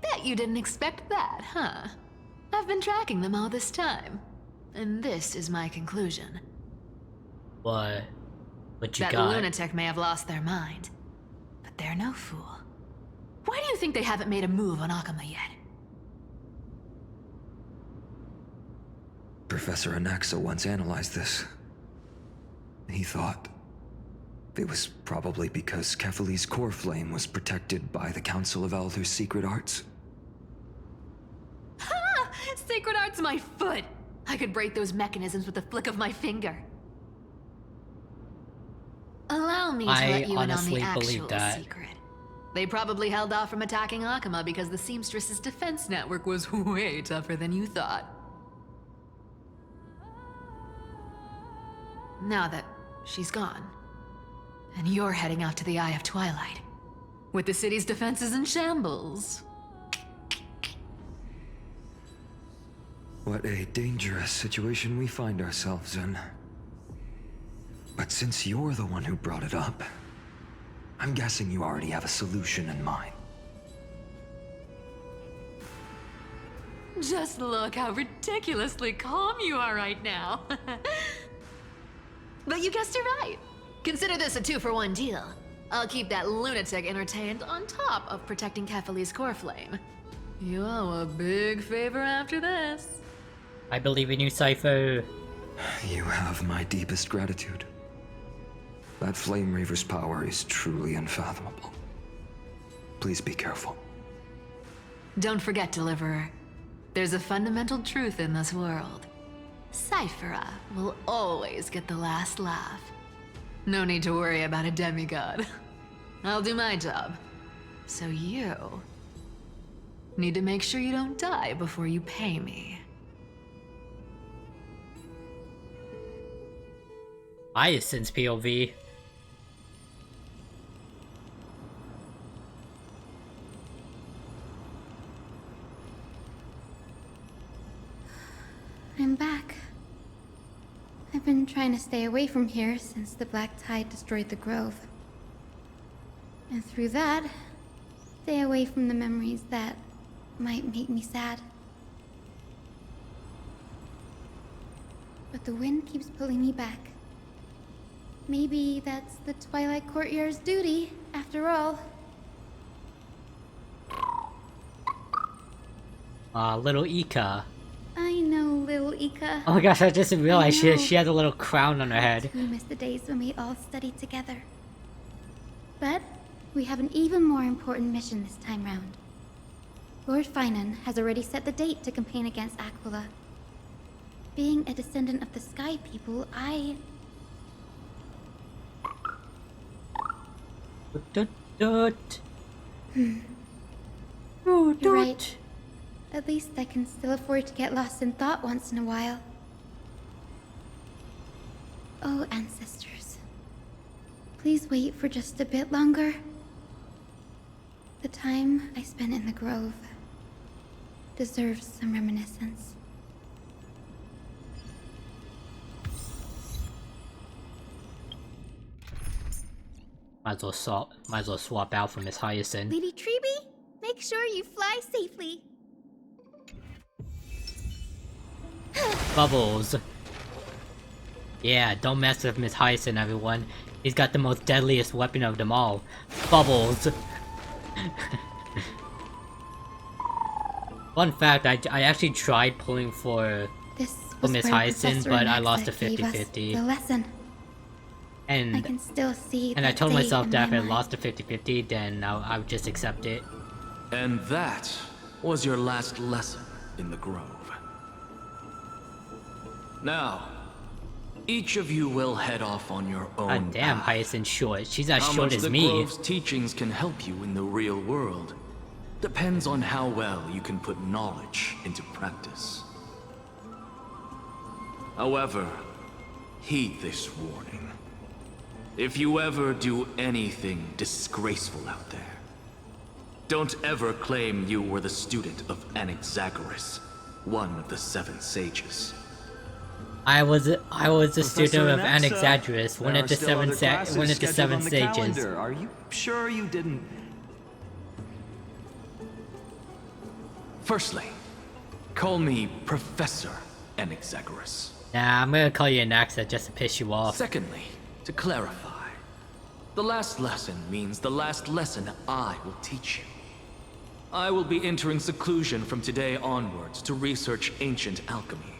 Bet you didn't expect that, huh? I've been tracking them all this time. And this is my conclusion. What you that got? That lunatic may have lost their mind. But they're no fool. Why do you think they haven't made a move on Aquila yet? Professor Anaxa once analyzed this. He thought it was probably because Kefali's core flame was protected by the Council of Elders' secret arts. Ha! Sacred art's my foot! I could break those mechanisms with a flick of my finger. Allow me to let you in on the actual secret. They probably held off from attacking Aquila because the Seamstress's defense network was way tougher than you thought. Now that she's gone, and you're heading out to the Eye of Twilight, with the city's defenses in shambles. What a dangerous situation we find ourselves in. But since you're the one who brought it up, I'm guessing you already have a solution in mind. Just look how ridiculously calm you are right now. But you guessed it right. Consider this a 2-for-1 deal. I'll keep that lunatic entertained on top of protecting Kefali's core flame. You owe a big favor after this. I believe in you, Cypher. You have my deepest gratitude. That Flame Reaver's power is truly unfathomable. Please be careful. Don't forget, Deliverer. There's a fundamental truth in this world. Cyphera will always get the last laugh. No need to worry about a demigod. I'll do my job. So you need to make sure you don't die before you pay me. Hyacinth's POV. I'm back. I've been trying to stay away from here since the Black Tide destroyed the Grove. And through that, stay away from the memories that might make me sad. But the wind keeps pulling me back. Maybe that's the Twilight Courtyard's duty, after all. Little Ika. I know, little Ika. Oh my gosh, I just realized she had a little crown on her head. We miss the days when we all studied together. But we have an even more important mission this time round. Lord Finan has already set the date to campaign against Aquila. Being a descendant of the Sky People, You're right. At least I can still afford to get lost in thought once in a while. Oh, ancestors. Please wait for just a bit longer. The time I spent in the Grove deserves some reminiscence. Might as well swap out for Miss Hyacinth. Lady Treeby, make sure you fly safely. Bubbles. Yeah, don't mess with Miss Hyacinth, everyone. He's got the most deadliest weapon of them all. Bubbles. Fun fact, I actually tried pulling for Miss Hyacinth, but I lost a 50-50. The lesson. And I can still see I told day myself in that if my I mind. lost a 50-50, then I would just accept it. And that was your last lesson in the Grove. Now, each of you will head off on your own God damn, path. Hyacinth's short. She's as How short much as the me. Grove's teachings can help you in the real world depends on how well you can put knowledge into practice. However, heed this warning. If you ever do anything disgraceful out there, don't ever claim you were the student of Anaxagoras, one of the 7 sages. I was a student of Anaxagoras, one There of are the still other classes one of the scheduled 7 on the sages. calendar. Are you sure you didn't? Firstly, call me Professor Anaxagoras. Nah, I'm gonna call you Anaxa just to piss you off. Secondly, to clarify, the last lesson means the last lesson I will teach you. I will be entering seclusion from today onwards to research ancient alchemy,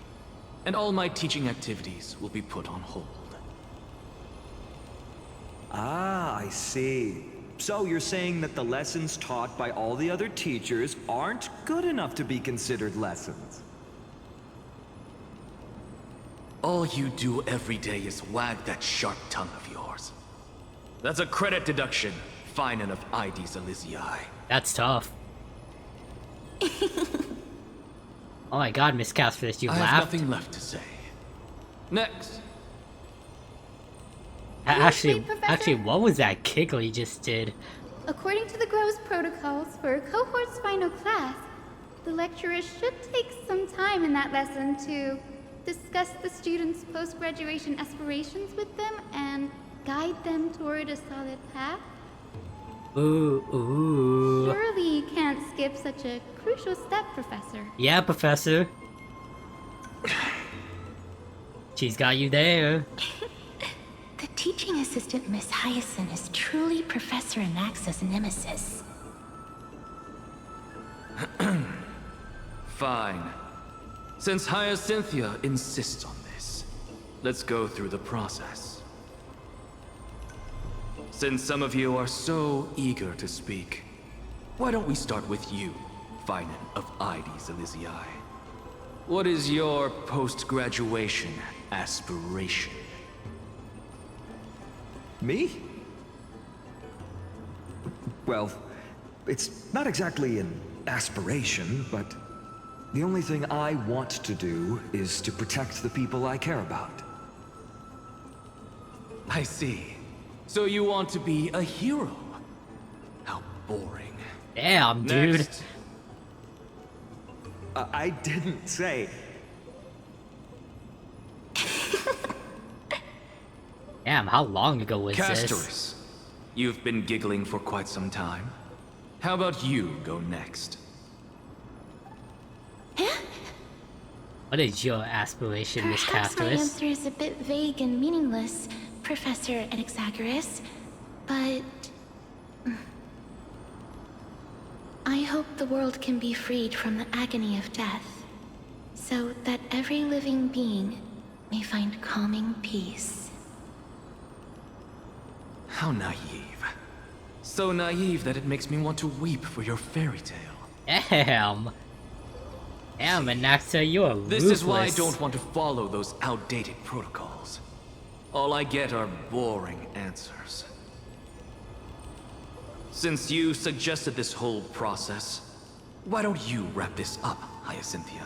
and all my teaching activities will be put on hold. Ah, I see. So you're saying that the lessons taught by all the other teachers aren't good enough to be considered lessons? All you do every day is wag that sharp tongue of yours. That's a credit deduction, fine enough IDs Elysiae. That's tough. Oh my god, Miss Casperus, you I have laughed? nothing left to say. Next. Actually, what was that giggle you just did? According to the Grove's protocols for a cohort's final class, the lecturer should take some time in that lesson to discuss the students' post-graduation aspirations with them and guide them toward a solid path. Ooh. Surely you can't skip such a crucial step, Professor. Yeah, Professor. She's got you there. The teaching assistant, Miss Hyacinth, is truly Professor Anaxa's nemesis. Fine. Since Hyacinthia insists on this, let's go through the process. Since some of you are so eager to speak, why don't we start with you, Finan of IDs Elysiae? What is your post-graduation aspiration? Me? Well, it's not exactly an aspiration, but the only thing I want to do is to protect the people I care about. I see. So you want to be a hero? How boring. Damn, dude. Next. I didn't say. Damn, how long ago was this? Castorus, you've been giggling for quite some time. How about you go next? What is your aspiration, Miss Perhaps my Castorus? answer is a bit vague and meaningless, Professor Anaxagoras, but I hope the world can be freed from the agony of death, so that every living being may find calming peace. How naive. So naive that it makes me want to weep for your fairy tale. Damn. Damn, Anaxa, you're ruthless. This is why I don't want to follow those outdated protocols. All I get are boring answers. Since you suggested this whole process, why don't you wrap this up, Hyacinthia?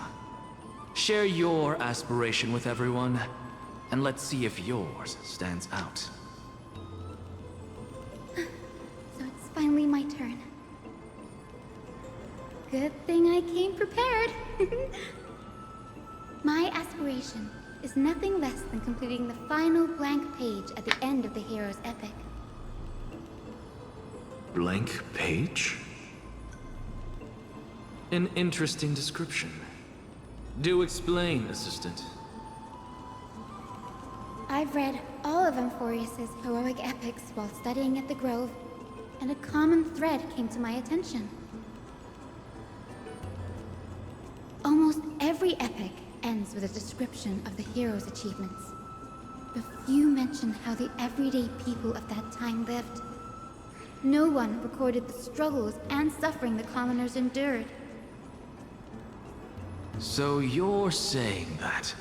Share your aspiration with everyone, and let's see if yours stands out. So it's finally my turn. Good thing I came prepared. My aspiration is nothing less than completing the final blank page at the end of the hero's epic. Blank page? An interesting description. Do explain, assistant. I've read all of Amphorius's heroic epics while studying at the Grove, and a common thread came to my attention. every epic ends with a description of the hero's achievements. But few mention how the everyday people of that time lived. No one recorded the struggles and suffering the commoners endured. So you're saying that,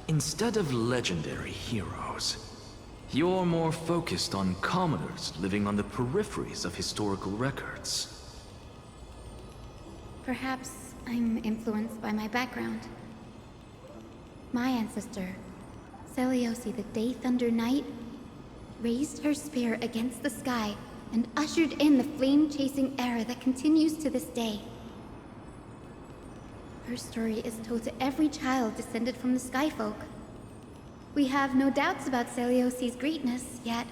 instead of legendary heroes, you're more focused on commoners living on the peripheries of historical records. Perhaps I'm influenced by my background. My ancestor, Seliosi the Day Thunder Knight, raised her spear against the sky and ushered in the flame-chasing era that continues to this day. Her story is told to every child descended from the Skyfolk. We have no doubts about Seliosi's greatness, yet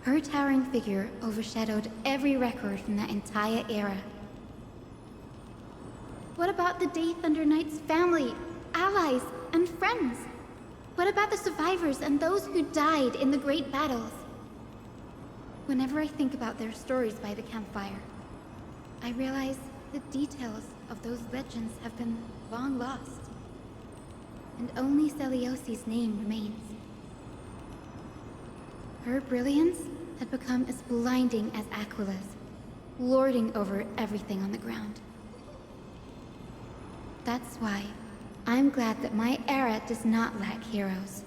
her towering figure overshadowed every record from that entire era. What about the Day Thunder Knight's family, allies, and friends? What about the survivors and those who died in the great battles? Whenever I think about their stories by the campfire, I realize the details of those legends have been long lost. And only Seliosi's name remains. Her brilliance had become as blinding as Aquila's, lording over everything on the ground. That's why I'm glad that my era does not lack heroes.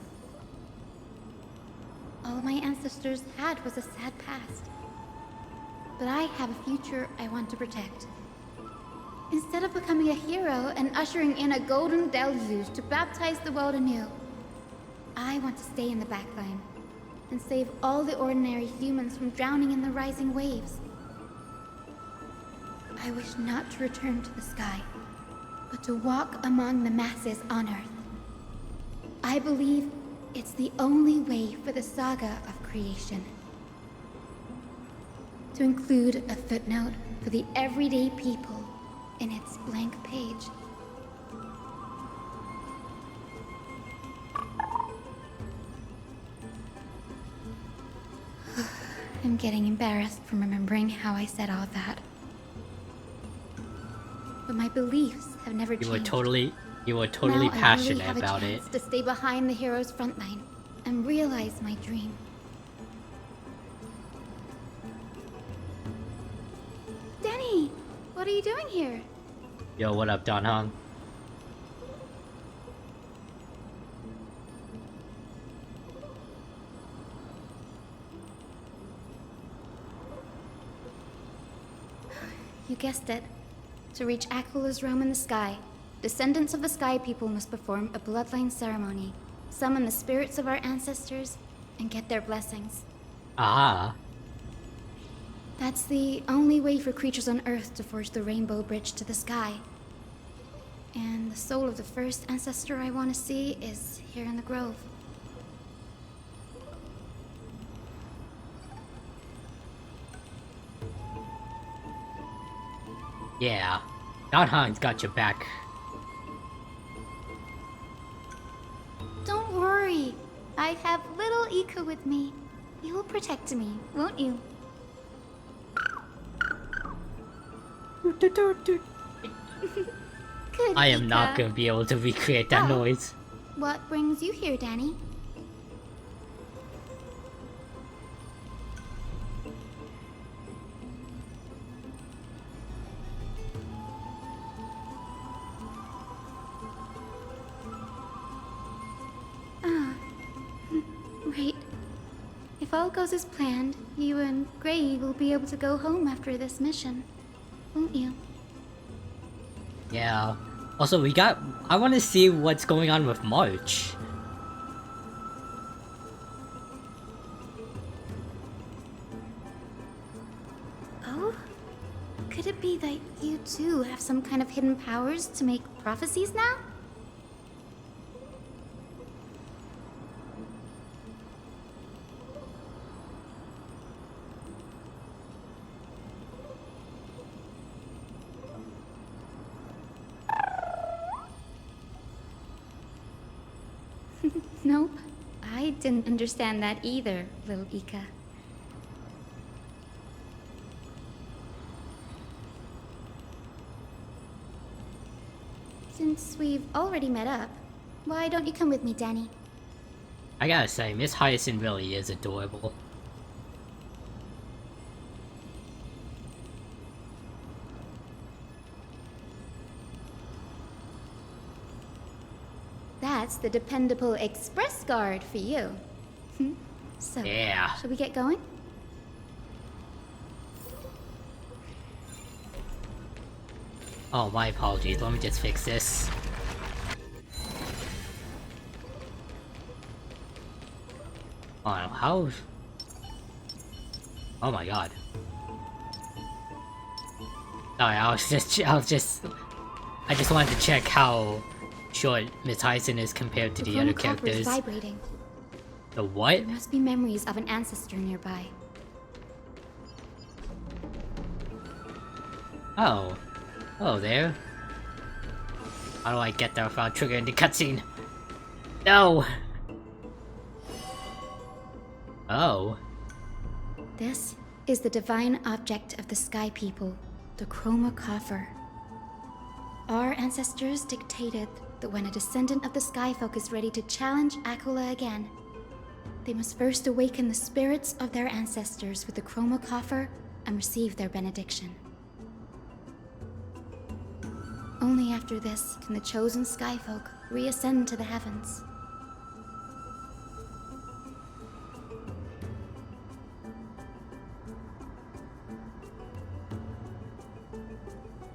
All my ancestors had was a sad past. But I have a future I want to protect. Instead of becoming a hero and ushering in a golden deluge to baptize the world anew, I want to stay in the backline and save all the ordinary humans from drowning in the rising waves. I wish not to return to the sky, but to walk among the masses on Earth. I believe it's the only way for the saga of creation. To include a footnote for the everyday people in its blank page. I'm getting embarrassed from remembering how I said all that. But my beliefs have never changed. You were totally passionate about it. Now I really have a chance to stay behind the hero's front line and realize my dream. Denny, what are you doing here? Yo, what up, Don Hong? You guessed it. To reach Aquila's realm in the sky, descendants of the Sky People must perform a bloodline ceremony, summon the spirits of our ancestors, and get their blessings. Ah. That's the only way for creatures on Earth to forge the rainbow bridge to the sky. And the soul of the first ancestor I want to see is here in the grove. Yeah. Don Hong's got your back. Don't worry. I have little Ika with me. You will protect me, won't you? Good, I am Ika. not gonna be able to recreate that noise. What brings you here, Danny? Right. If all goes as planned, you and Gray will be able to go home after this mission, won't you? Yeah. Also, I want to see what's going on with March. Oh? Could it be that you too have some kind of hidden powers to make prophecies now? Nope. I didn't understand that either, little Ika. Since we've already met up, why don't you come with me, Danny? I gotta say, Miss Hyacinth really is adorable. That's the dependable express guard for you. So, yeah. Shall we get going? Oh, my apologies. Let me just fix this. Oh, how? Oh my god. Sorry, I just wanted to check how short Miss Hyacinth is compared to the other characters. Vibrating. The what? There must be memories of an ancestor nearby. Oh. Hello there. How do I get there without triggering the cutscene? No! Oh. This is the divine object of the Sky People, the Chroma Coffer. Our ancestors dictated that when a descendant of the Skyfolk is ready to challenge Aquila again, they must first awaken the spirits of their ancestors with the Chroma Coffer and receive their benediction. Only after this can the chosen Skyfolk reascend to the heavens.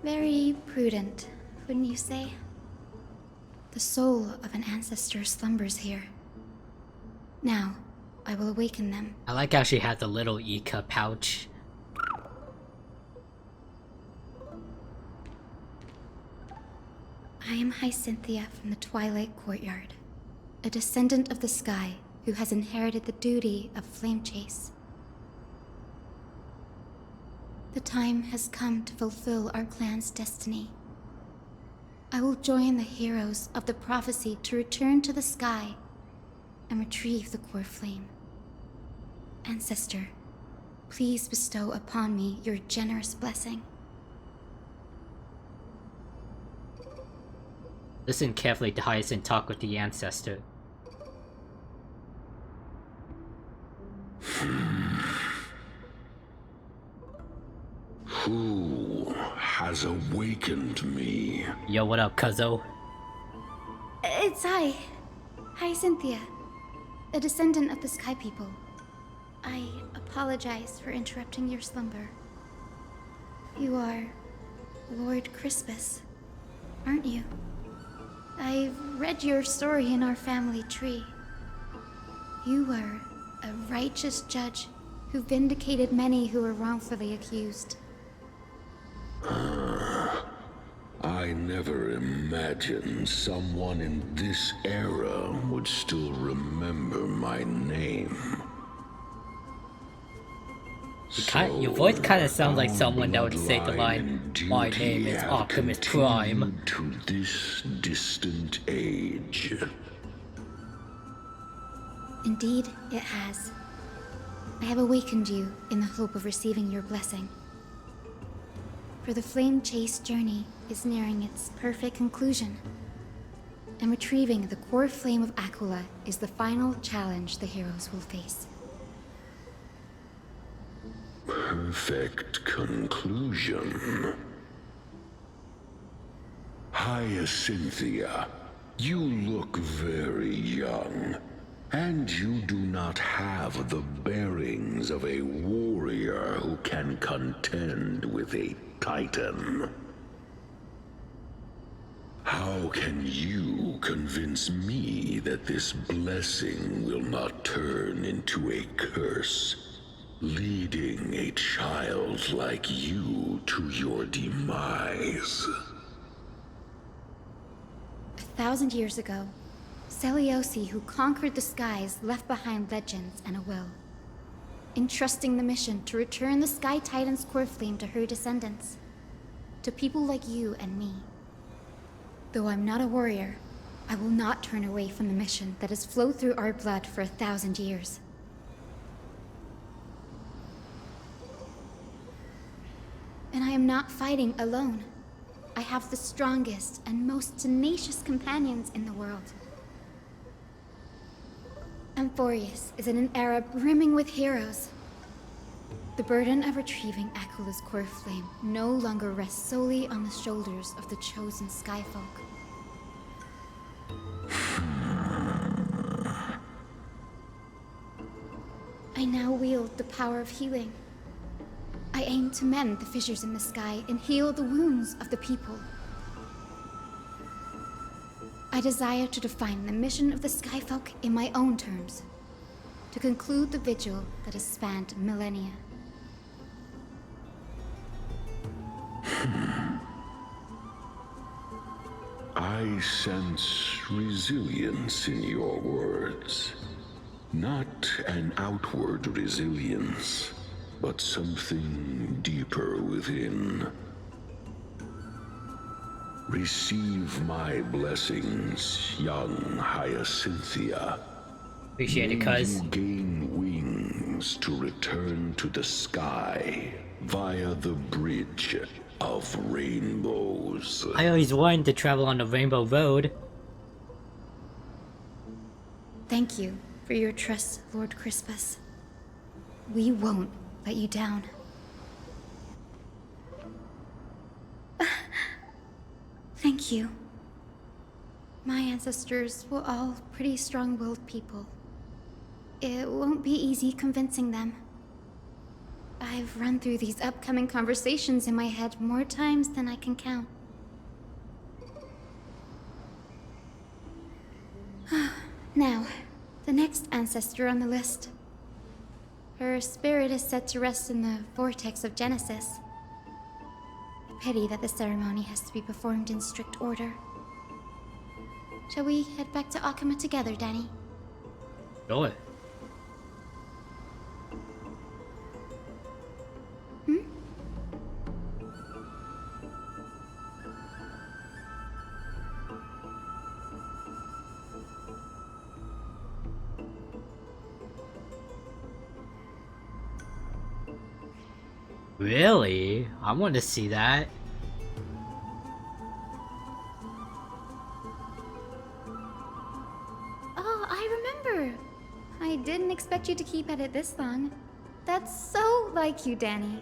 Very prudent, wouldn't you say? The soul of an ancestor slumbers here. Now, I will awaken them. I like how she has a little Ika pouch. I am Hyacinthia from the Twilight Courtyard, a descendant of the sky who has inherited the duty of flame chase. The time has come to fulfill our clan's destiny. I will join the heroes of the prophecy to return to the sky and retrieve the core flame. Ancestor, please bestow upon me your generous blessing. Listen carefully to Hyacinth talk with the ancestor. Who has awakened me? Yo, what up, cuzzo? It's I, Hyacinthia, a descendant of the Sky People. I apologize for interrupting your slumber. You are Lord Crispus, aren't you? I've read your story in our family tree. You were a righteous judge who vindicated many who were wrongfully accused. I never imagined someone in this era would still remember my name. Your voice kind of sounds like someone that would say the line, "My name is Optimus Prime." To this distant age. Indeed, it has. I have awakened you in the hope of receiving your blessing. For the flame chase journey is nearing its perfect conclusion, and retrieving the core flame of Aquila is the final challenge the heroes will face. Perfect conclusion. Hyacinthia, you look very young, and you do not have the bearings of a warrior who can contend with a titan. How can you convince me that this blessing will not turn into a curse, leading a child like you to your demise? 1,000 years ago, Seliosi, who conquered the skies, left behind legends and a will, entrusting the mission to return the Sky Titan's core flame to her descendants, to people like you and me. Though I'm not a warrior, I will not turn away from the mission that has flowed through our blood for 1,000 years. And I am not fighting alone. I have the strongest and most tenacious companions in the world. Amphorius is in an era brimming with heroes. The burden of retrieving Aquila's core flame no longer rests solely on the shoulders of the chosen Skyfolk. I now wield the power of healing. I aim to mend the fissures in the sky and heal the wounds of the people. I desire to define the mission of the Skyfolk in my own terms, to conclude the vigil that has spanned millennia. I sense resilience in your words. Not an outward resilience, but something deeper within. Receive my blessings, young Hyacinthia. Appreciate it, cuz. You gain wings to return to the sky via the bridge of rainbows. I always wanted to travel on the Rainbow Road. Thank you for your trust, Lord Crispus. We won't let you down. Thank you. My ancestors were all pretty strong-willed people. It won't be easy convincing them. I've run through these upcoming conversations in my head more times than I can count. Now, the next ancestor on the list. Her spirit is set to rest in the vortex of Genesis. A pity that the ceremony has to be performed in strict order. Shall we head back to Akama together, Danny? Sure. Really? I want to see that. Oh, I remember. I didn't expect you to keep at it this long. That's so like you, Danny.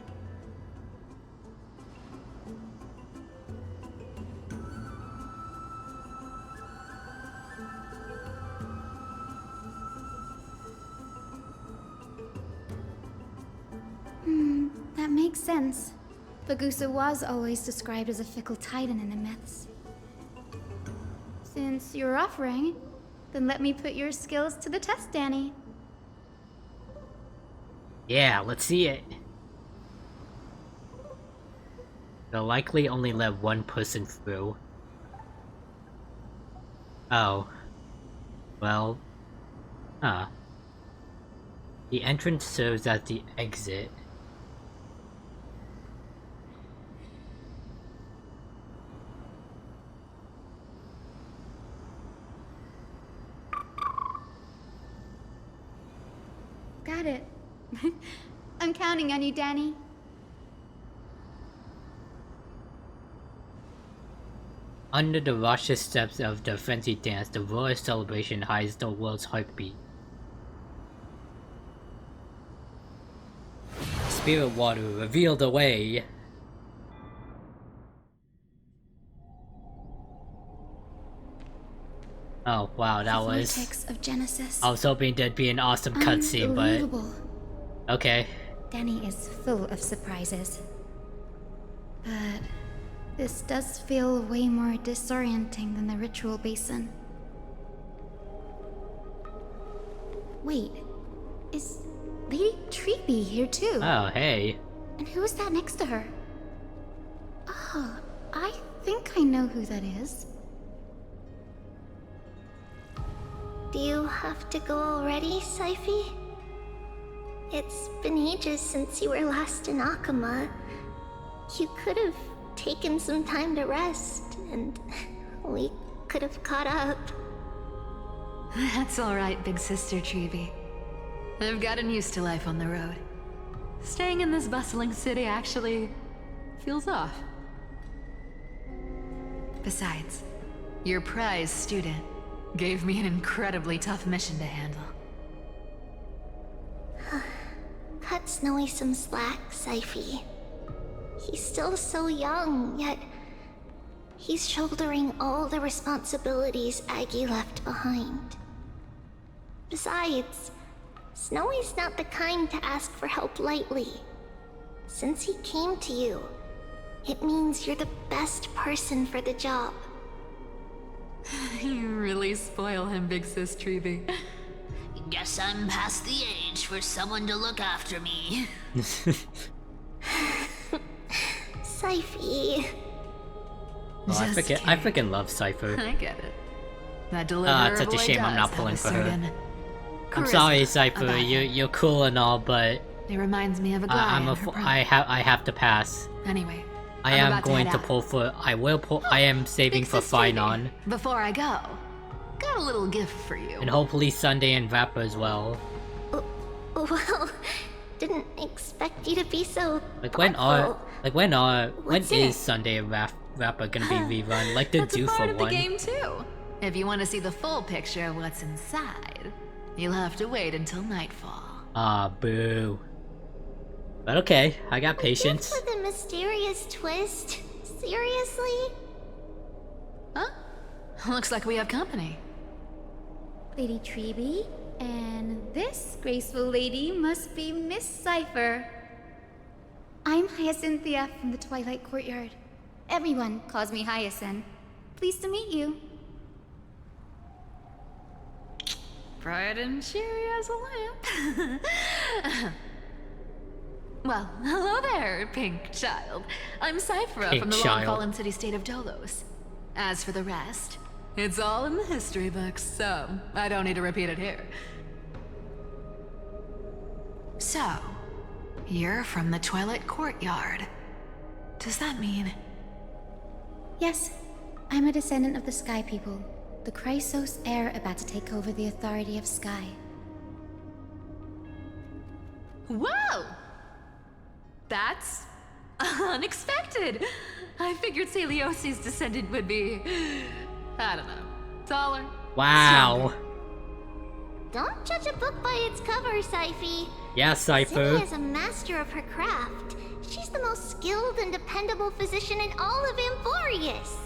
That makes sense. Bagusa was always described as a fickle titan in the myths. Since you're offering, then let me put your skills to the test, Danny. Yeah, let's see it. They'll likely only let one person through. Oh. Well. Huh. The entrance serves as the exit. Got it. I'm counting on you, Danny. Under the raucous steps of the frenzied dance, the royal celebration hides the world's heartbeat. Spirit water, reveal the way! Oh wow, that was... Vortex of Genesis. I was hoping there'd be an awesome cutscene, but... Okay. Danny is full of surprises. But... this does feel way more disorienting than the ritual basin. Wait, is Lady Treeby here too? Oh, hey. And who is that next to her? Oh, I think I know who that is. Do you have to go already, Syphi? It's been ages since you were last in Akama. You could have taken some time to rest, and we could have caught up. That's alright, big sister Treeby. I've gotten used to life on the road. Staying in this bustling city actually feels off. Besides, your prize student gave me an incredibly tough mission to handle. Cut Snowy some slack, Syphi. He's still so young, yet he's shouldering all the responsibilities Aggie left behind. Besides, Snowy's not the kind to ask for help lightly. Since he came to you, it means you're the best person for the job. You really spoil him, Big Sis Treeby. Guess I'm past the age for someone to look after me. Syphi. Oh, I freaking love Cypher. I get it. That deliverer it's such a boy shame I'm not does pulling have for a her. certain I'm sorry, charisma Cypher. about him. You're cool and all, but It reminds me of Aglaea I'm and her I have to pass. Anyway, I I'm am about to going head to out. pull for. I will pull. I am saving Big for Sis Treeby, Finon, Before I go, got a little gift for you. and hopefully Sunday and Vapor as well. Well, didn't expect you to be so When What's in is it? Sunday and Vapor gonna be rerun? Like the That's do a part for of the one. game too. If you want to see the full picture of what's inside, you'll have to wait until nightfall. Ah, boo. But okay, I got patience. with a mysterious twist. Seriously? Huh? Looks like we have company. Lady Treeby, and this graceful lady must be Miss Cypher. I'm Hyacinthia from the Twilight Courtyard. Everyone calls me Hyacinth. Pleased to meet you. Bright and cheery as a lamp. Well, hello there, pink child. I'm Cyphra Pink from the child. long-fallen city-state of Dolos. As for the rest, it's all in the history books, so I don't need to repeat it here. So, you're from the Twilight Courtyard. Does that mean... Yes, I'm a descendant of the Sky People, the Chrysos heir about to take over the authority of Sky. Whoa! That's unexpected. I figured Celiosi's descendant would be, I don't know, taller. Wow. Don't judge a book by its cover, Syphi. Yeah, Cypher. Cindy is a master of her craft. She's the most skilled and dependable physician in all of Amphorius.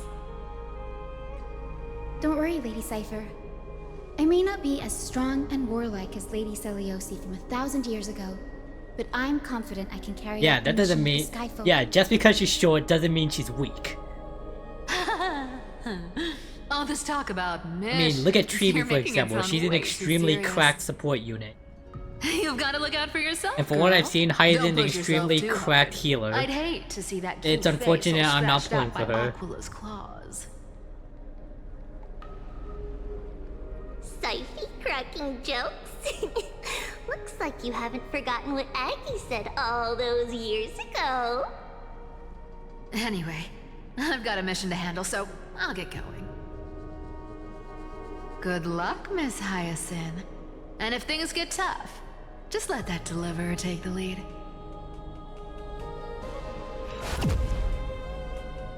Don't worry, Lady Cypher. I may not be as strong and warlike as Lady Celiosi from 1,000 years ago, but I'm confident I can carry Yeah, out that the doesn't mission mean. of the Skyfolk. Yeah, just because she's short doesn't mean she's weak. All this talk about I missions. mean, look at You're Treeby for making it example. sound She's an way too extremely serious. cracked support unit. You've got to look out for yourself. And for what girl. I've seen, Hyacinth is Don't an push extremely yourself too cracked hard. healer. I'd hate to see that It's cute unfortunate face all I'm not scratched pulling out for by her. Aquila's claws. Syphi cracking jokes? Looks like you haven't forgotten what Aggie said all those years ago. Anyway, I've got a mission to handle, so I'll get going. Good luck, Miss Hyacinth. And if things get tough, just let that deliverer take the lead.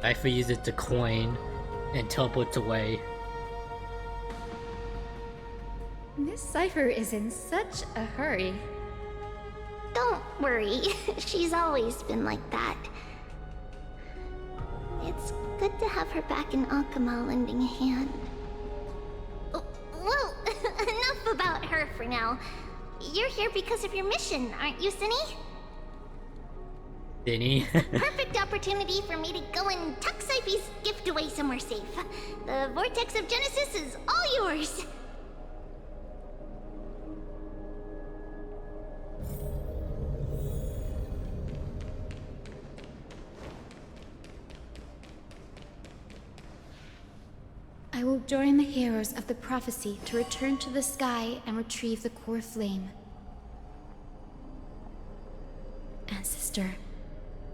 Cypher uses the coin and teleports away. Miss Cypher is in such a hurry. Don't worry, she's always been like that. It's good to have her back in Akama lending a hand. Well, enough about her for now. You're here because of your mission, aren't you, Cinny? Denny. Perfect opportunity for me to go and tuck Syphi's gift away somewhere safe. The Vortex of Genesis is all yours. I will join the heroes of the prophecy to return to the sky and retrieve the core flame. Ancestor,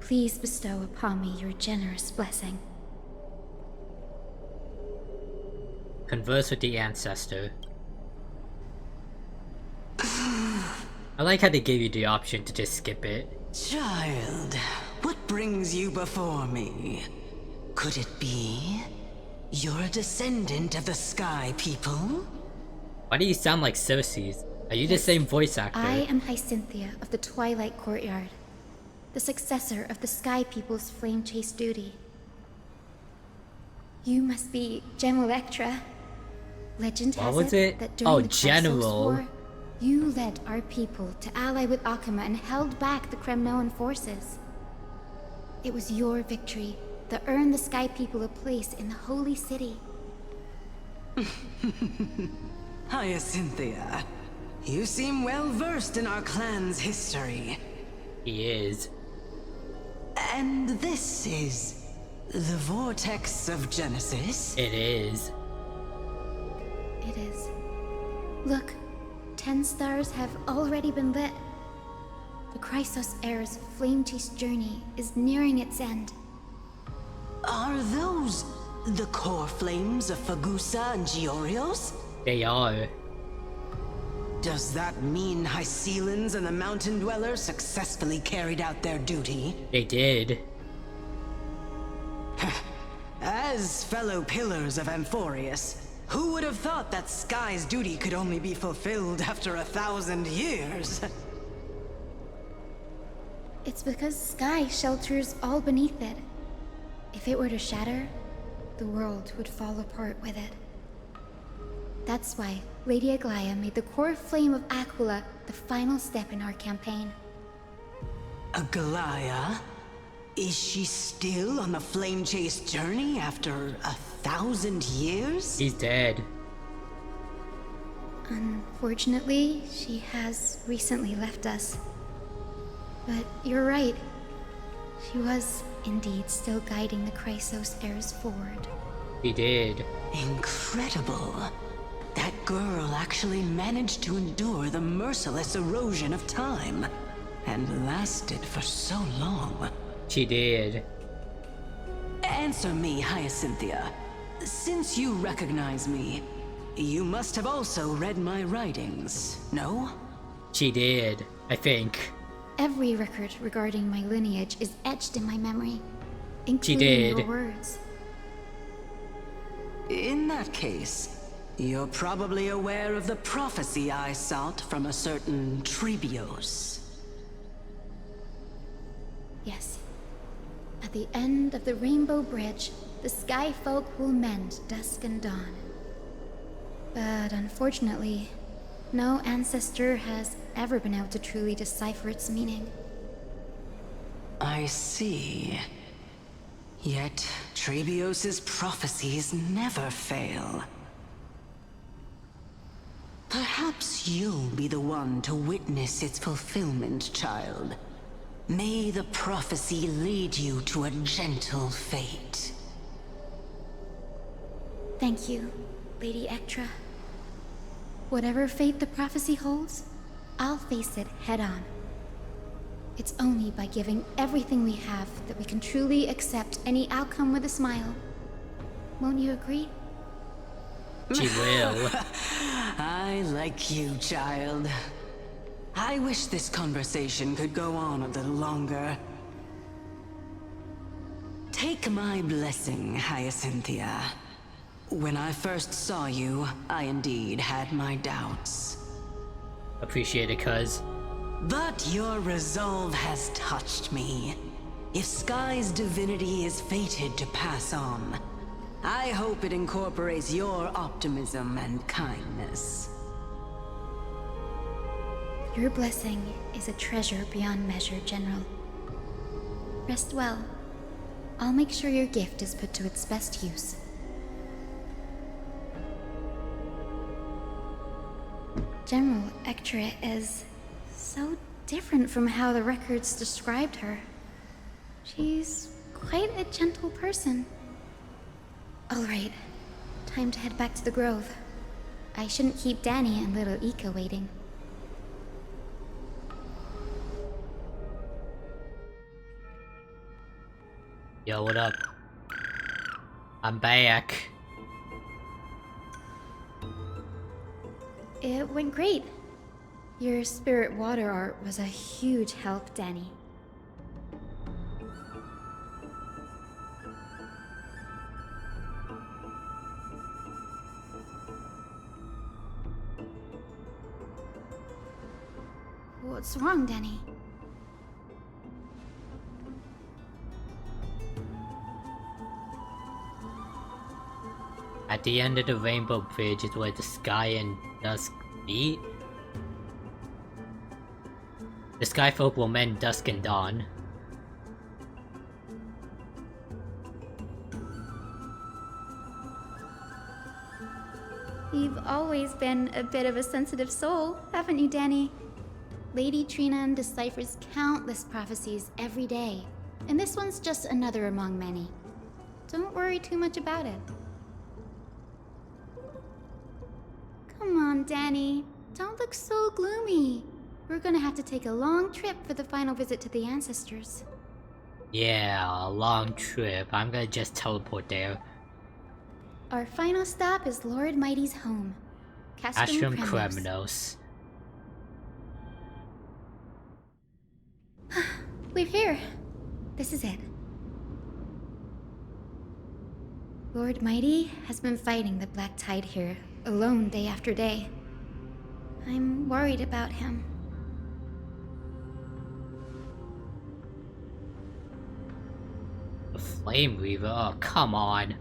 please bestow upon me your generous blessing. Converse with the ancestor. I like how they gave you the option to just skip it. Child, what brings you before me? Could it be You're a descendant of the Sky People? Why do you sound like Cersei's? Are you the same voice actor? I am Hyacinthia of the Twilight Courtyard, the successor of the Sky People's flame chase duty. You must be General Electra. Legend has it that during the Chrysos War, you led our people to ally with Aquila and held back the Kremnoan forces. It was your victory that earned the Sky People a place in the Holy City. Hyacinthia, you seem well versed in our clan's history. He is. And this is the Vortex of Genesis? It is. It is. Look, 10 stars have already been lit. The Chrysos Heir's flame chase journey is nearing its end. Are those the core flames of Fagusa and Giorios? They are. Does that mean Hycelans and the Mountain Dwellers successfully carried out their duty? They did. As fellow pillars of Amphorius, who would have thought that Sky's duty could only be fulfilled after 1,000 years? It's because Sky shelters all beneath it. If it were to shatter, the world would fall apart with it. That's why Lady Aglaea made the core flame of Aquila the final step in our campaign. Aglaea? Is she still on the flame chase journey after 1,000 years? He's dead. Unfortunately, she has recently left us. But you're right. She was indeed still guiding the Chrysos Heirs forward. He did. Incredible. That girl actually managed to endure the merciless erosion of time, and lasted for so long. She did. Answer me, Hyacinthia. Since you recognize me, you must have also read my writings, no? She did, I think. Every record regarding my lineage is etched in my memory, including your words. In that case, you're probably aware of the prophecy I sought from a certain Trebios. Yes. At the end of the Rainbow Bridge, the Sky Folk will mend dusk and dawn. But unfortunately, no ancestor has ever been able to truly decipher its meaning. I see. Yet, Trebios' prophecies never fail. Perhaps you'll be the one to witness its fulfillment, child. May the prophecy lead you to a gentle fate. Thank you, Lady Ectra. Whatever fate the prophecy holds, I'll face it head-on. It's only by giving everything we have that we can truly accept any outcome with a smile. Won't you agree? She will. I like you, child. I wish this conversation could go on a little longer. Take my blessing, Hyacinthia. When I first saw you, I indeed had my doubts. Appreciate it, cuz. But your resolve has touched me. If Sky's divinity is fated to pass on, I hope it incorporates your optimism and kindness. Your blessing is a treasure beyond measure, General. Rest well. I'll make sure your gift is put to its best use. General Ectra is so different from how the records described her. She's quite a gentle person. All right, time to head back to the Grove. I shouldn't keep Danny and little Ika waiting. Yo, what up? I'm back. It went great. Your spirit water art was a huge help, Danny. What's wrong, Danny? At the end of the Rainbow Bridge is where the sky and dusk meet. The Skyfolk will mend dusk and dawn. You've always been a bit of a sensitive soul, haven't you, Danny? Lady Trinan deciphers countless prophecies every day, and this one's just another among many. Don't worry too much about it. Come on, Danny. Don't look so gloomy. We're gonna have to take a long trip for the final visit to the ancestors. Yeah, a long trip. I'm gonna just teleport there. Our final stop is Lord Mighty's home, Castrum Kremnos. We're here. This is it. Lord Mighty has been fighting the Black Tide here, alone day after day. I'm worried about him. The Flame Reaver? Oh, come on.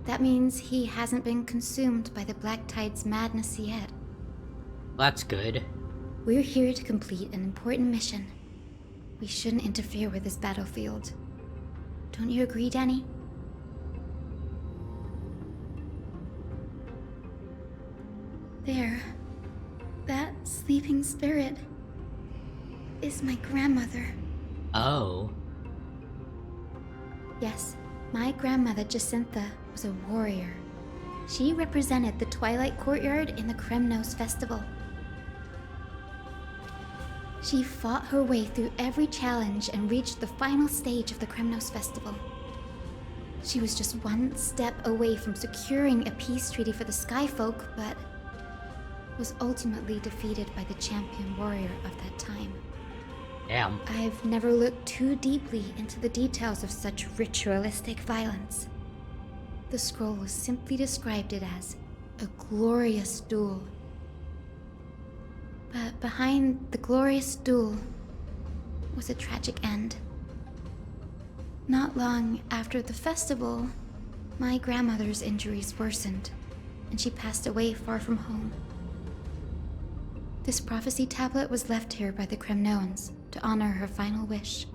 That means he hasn't been consumed by the Black Tide's madness yet. That's good. We're here to complete an important mission. We shouldn't interfere with this battlefield. Don't you agree, Danny? There. That sleeping spirit is my grandmother. Oh. Yes, my grandmother Jacintha was a warrior. She represented the Twilight Courtyard in the Kremnos Festival. She fought her way through every challenge and reached the final stage of the Kremnos Festival. She was just one step away from securing a peace treaty for the Skyfolk, but was ultimately defeated by the champion warrior of that time. Damn. I've never looked too deeply into the details of such ritualistic violence. The scroll simply described it as a glorious duel. But behind the glorious duel was a tragic end. Not long after the festival, my grandmother's injuries worsened, and she passed away far from home. This prophecy tablet was left here by the Kremnoans to honor her final wish.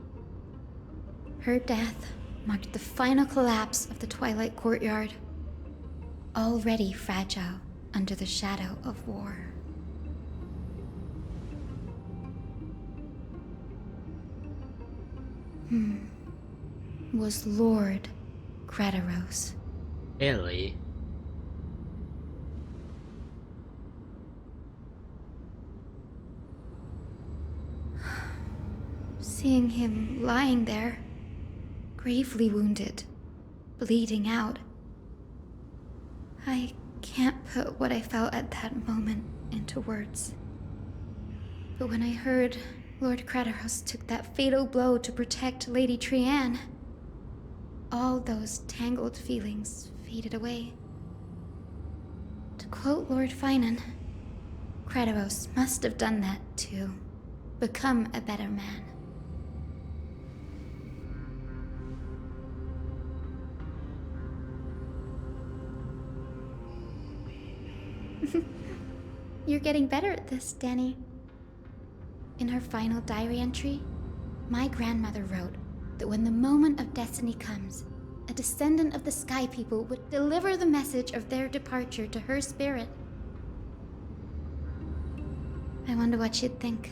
Her death marked the final collapse of the Twilight Courtyard, already fragile under the shadow of war. Was Lord Krataros. Really? Seeing him lying there, gravely wounded, bleeding out, I can't put what I felt at that moment into words. But when I heard Lord Krataros took that fatal blow to protect Lady Trian, all those tangled feelings faded away. To quote Lord Finan, Krataros must have done that to become a better man. You're getting better at this, Danny. In her final diary entry, my grandmother wrote that when the moment of destiny comes, a descendant of the Sky People would deliver the message of their departure to her spirit. I wonder what she'd think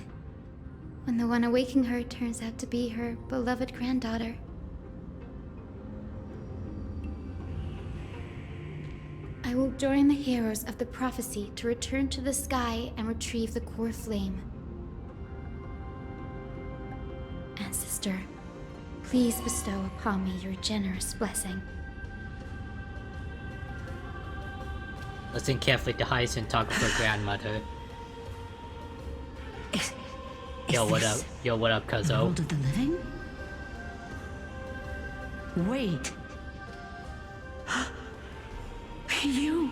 when the one awaking her turns out to be her beloved granddaughter. I will join the heroes of the prophecy to return to the sky and retrieve the core flame. Ancestor, please bestow upon me your generous blessing. Listen carefully to Hyacinth talk with her grandmother. Yo, what up? Yo, what up, cuzzo? World of the living? Wait. You.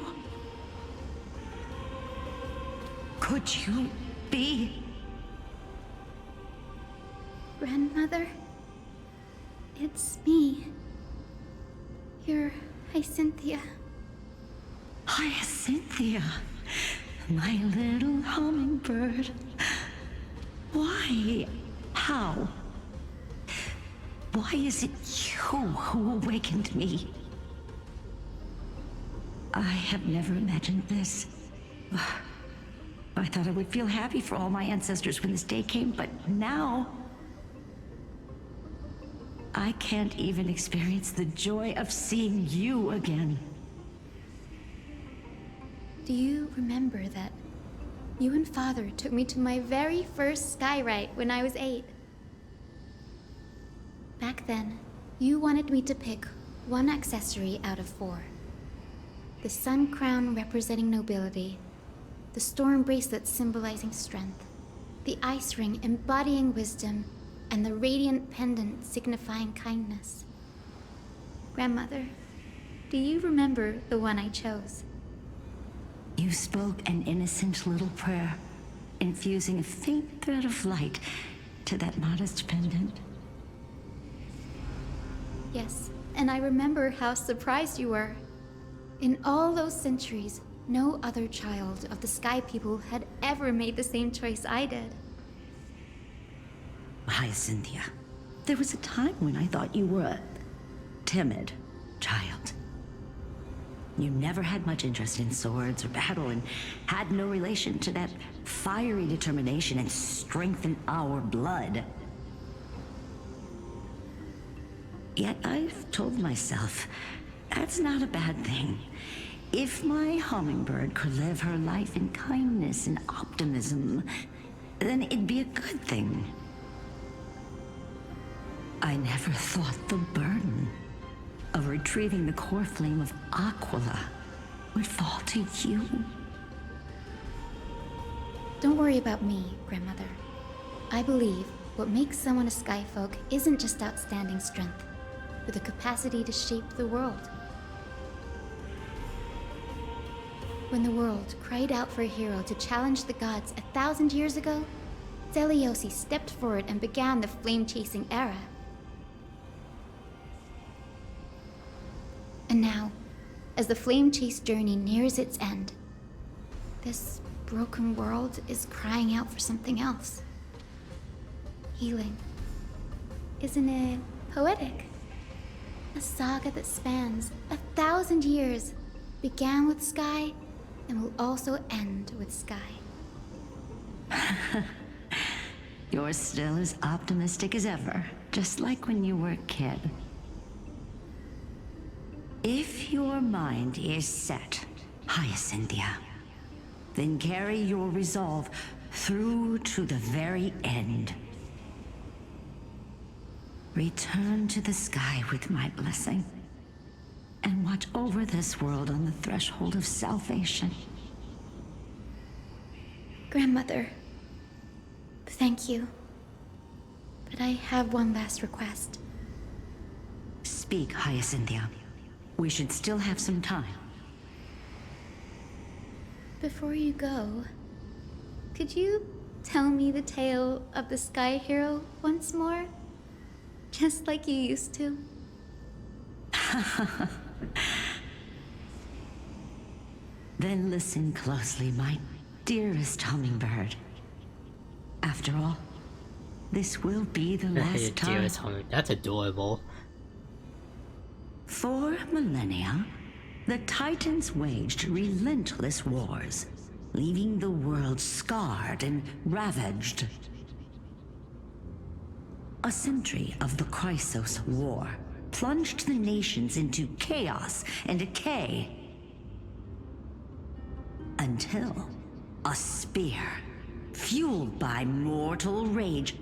could you be? Grandmother? It's me. You're Hyacinthia. Hyacinthia, my little hummingbird. Why? How? Why is it you who awakened me? I have never imagined this. I thought I would feel happy for all my ancestors when this day came, but now I can't even experience the joy of seeing you again. Do you remember that you and Father took me to my very first sky rite when I was 8? Back then, you wanted me to pick one accessory out of 4. The sun crown representing nobility, the storm bracelet symbolizing strength, the ice ring embodying wisdom, and the radiant pendant signifying kindness. Grandmother, do you remember the one I chose? You spoke an innocent little prayer, infusing a faint thread of light to that modest pendant. Yes, and I remember how surprised you were. In all those centuries, no other child of the Sky People had ever made the same choice I did. Hyacinthia, there was a time when I thought you were a timid child. You never had much interest in swords or battle and had no relation to that fiery determination and strength in our blood. Yet I've told myself, that's not a bad thing. If my hummingbird could live her life in kindness and optimism, then it'd be a good thing. I never thought the burden of retrieving the core flame of Aquila would fall to you. Don't worry about me, Grandmother. I believe what makes someone a Skyfolk isn't just outstanding strength, but the capacity to shape the world. When the world cried out for a hero to challenge the gods 1,000 years ago, Zeliosi stepped forward and began the flame-chasing era. And now, as the flame chase journey nears its end, this broken world is crying out for something else. Healing. Isn't it poetic? A saga that spans 1,000 years, began with Sky, and will also end with Sky. You're still as optimistic as ever, just like when you were a kid. If your mind is set, Hyacinthia, then carry your resolve through to the very end. Return to the sky with my blessing, and watch over this world on the threshold of salvation. Grandmother, thank you. But I have one last request. Speak, Hyacinthia. We should still have some time. Before you go, could you tell me the tale of the Sky Hero once more? Just like you used to. Then listen closely, my dearest hummingbird. After all, this will be the last time. Dearest hummingbird. That's adorable. For millennia, the Titans waged relentless wars, leaving the world scarred and ravaged. A century of the Chrysos War plunged the nations into chaos and decay. Until a spear, fueled by mortal rage,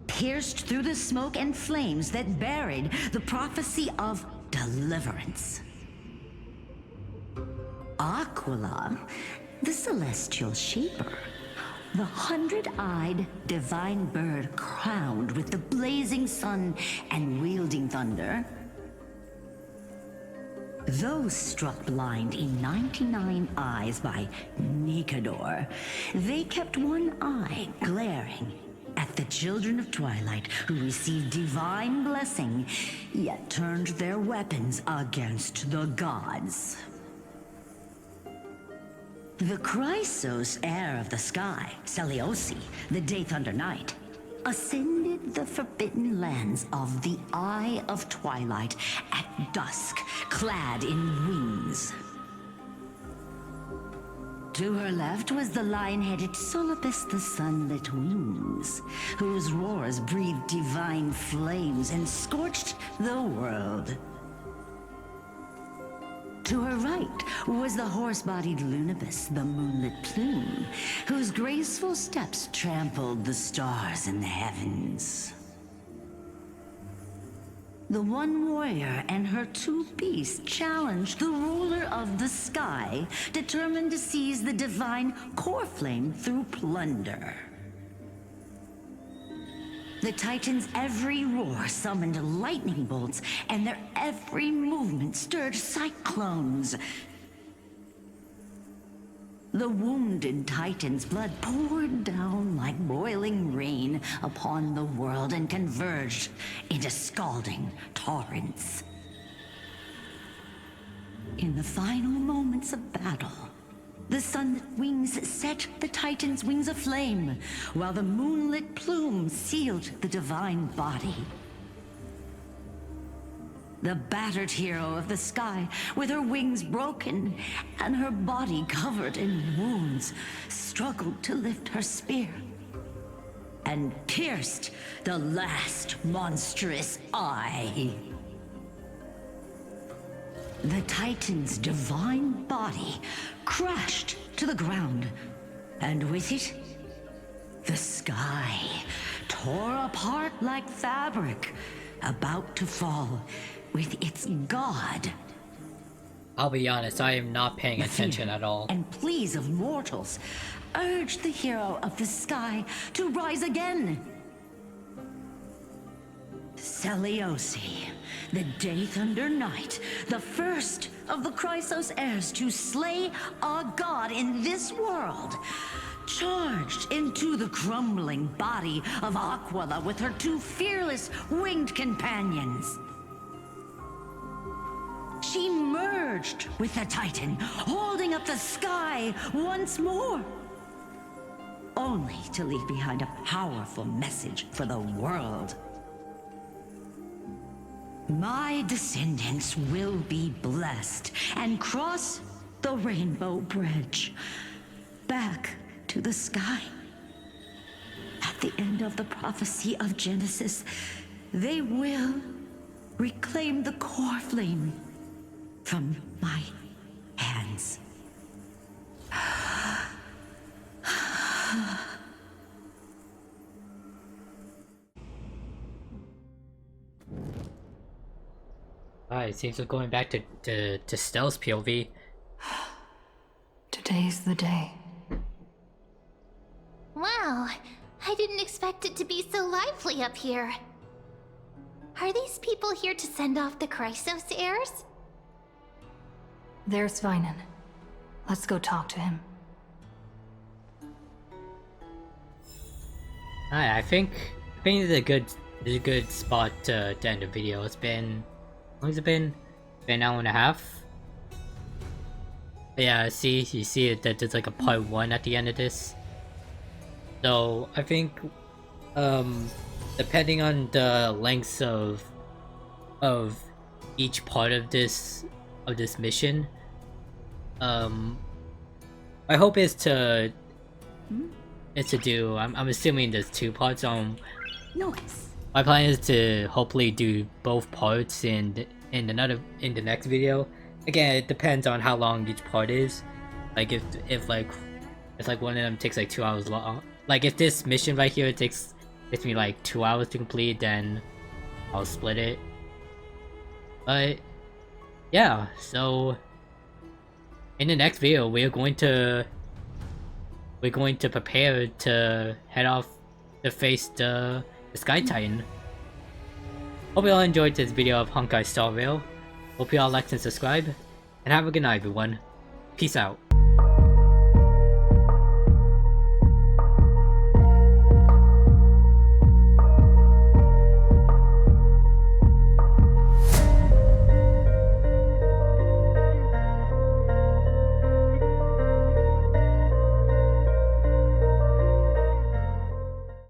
pierced through the smoke and flames that buried the prophecy of deliverance. Aquila, the celestial shaper, the 100-eyed divine bird crowned with the blazing sun and wielding thunder, Though struck blind in 99 eyes by Nikador, they kept one eye glaring at the children of Twilight who received divine blessing, yet turned their weapons against the gods. The Chrysos heir of the sky, Seliosi, the Day Thunder Knight, ascended the forbidden lands of the Eye of Twilight at dusk, clad in wings. To her left was the lion-headed Solibus the Sunlit Wings, whose roars breathed divine flames and scorched the world. To her right was the horse-bodied Lunibus, the Moonlit Plume, whose graceful steps trampled the stars in the heavens. The one warrior and her two beasts challenged the ruler of the sky, determined to seize the divine core flame through plunder. The Titans' every roar summoned lightning bolts, and their every movement stirred cyclones. The wounded Titan's blood poured down like boiling rain upon the world and converged into scalding torrents. In the final moments of battle, the Sunlit Wings set the Titan's wings aflame, while the Moonlit Plume sealed the divine body. The battered hero of the sky, with her wings broken and her body covered in wounds, struggled to lift her spear and pierced the last monstrous eye. The Titan's divine body crashed to the ground, and with it, the sky tore apart like fabric, about to fall with its god. I'll be honest, I am not paying attention at all. And pleas of mortals urged the hero of the sky to rise again. Seliosi, the Day Thunder Knight, the first of the Chrysos heirs to slay a god in this world, charged into the crumbling body of Aquila with her two fearless winged companions. She merged with the Titan, holding up the sky once more, only to leave behind a powerful message for the world. My descendants will be blessed and cross the Rainbow Bridge back to the sky. At the end of the prophecy of Genesis, they will reclaim the core flame from my hands. Alright, seems we're going back to Stella's POV. Today's the day. Wow, I didn't expect it to be so lively up here. Are these people here to send off the Chrysos heirs? There's Svinen. Let's go talk to him. Alright, I think this is a good spot to end the video. It's been, how long has it been? Been an hour and a half. Yeah, you see it that there's like a part 1 at the end of this. So I think depending on the lengths of each part of this mission, my hope is to do, I'm assuming there's 2 parts. Nice. My plan is to hopefully do both parts in the next video. Again, it depends on how long each part is. Like if one of them takes like 2 hours long. Like if this mission right here takes me like 2 hours to complete, then I'll split it. But yeah, so in the next video we're going to prepare to head off to face the Sky Titan. Hope you all enjoyed this video of Honkai Star Rail. Hope y'all like and subscribe, and have a good night everyone. Peace out.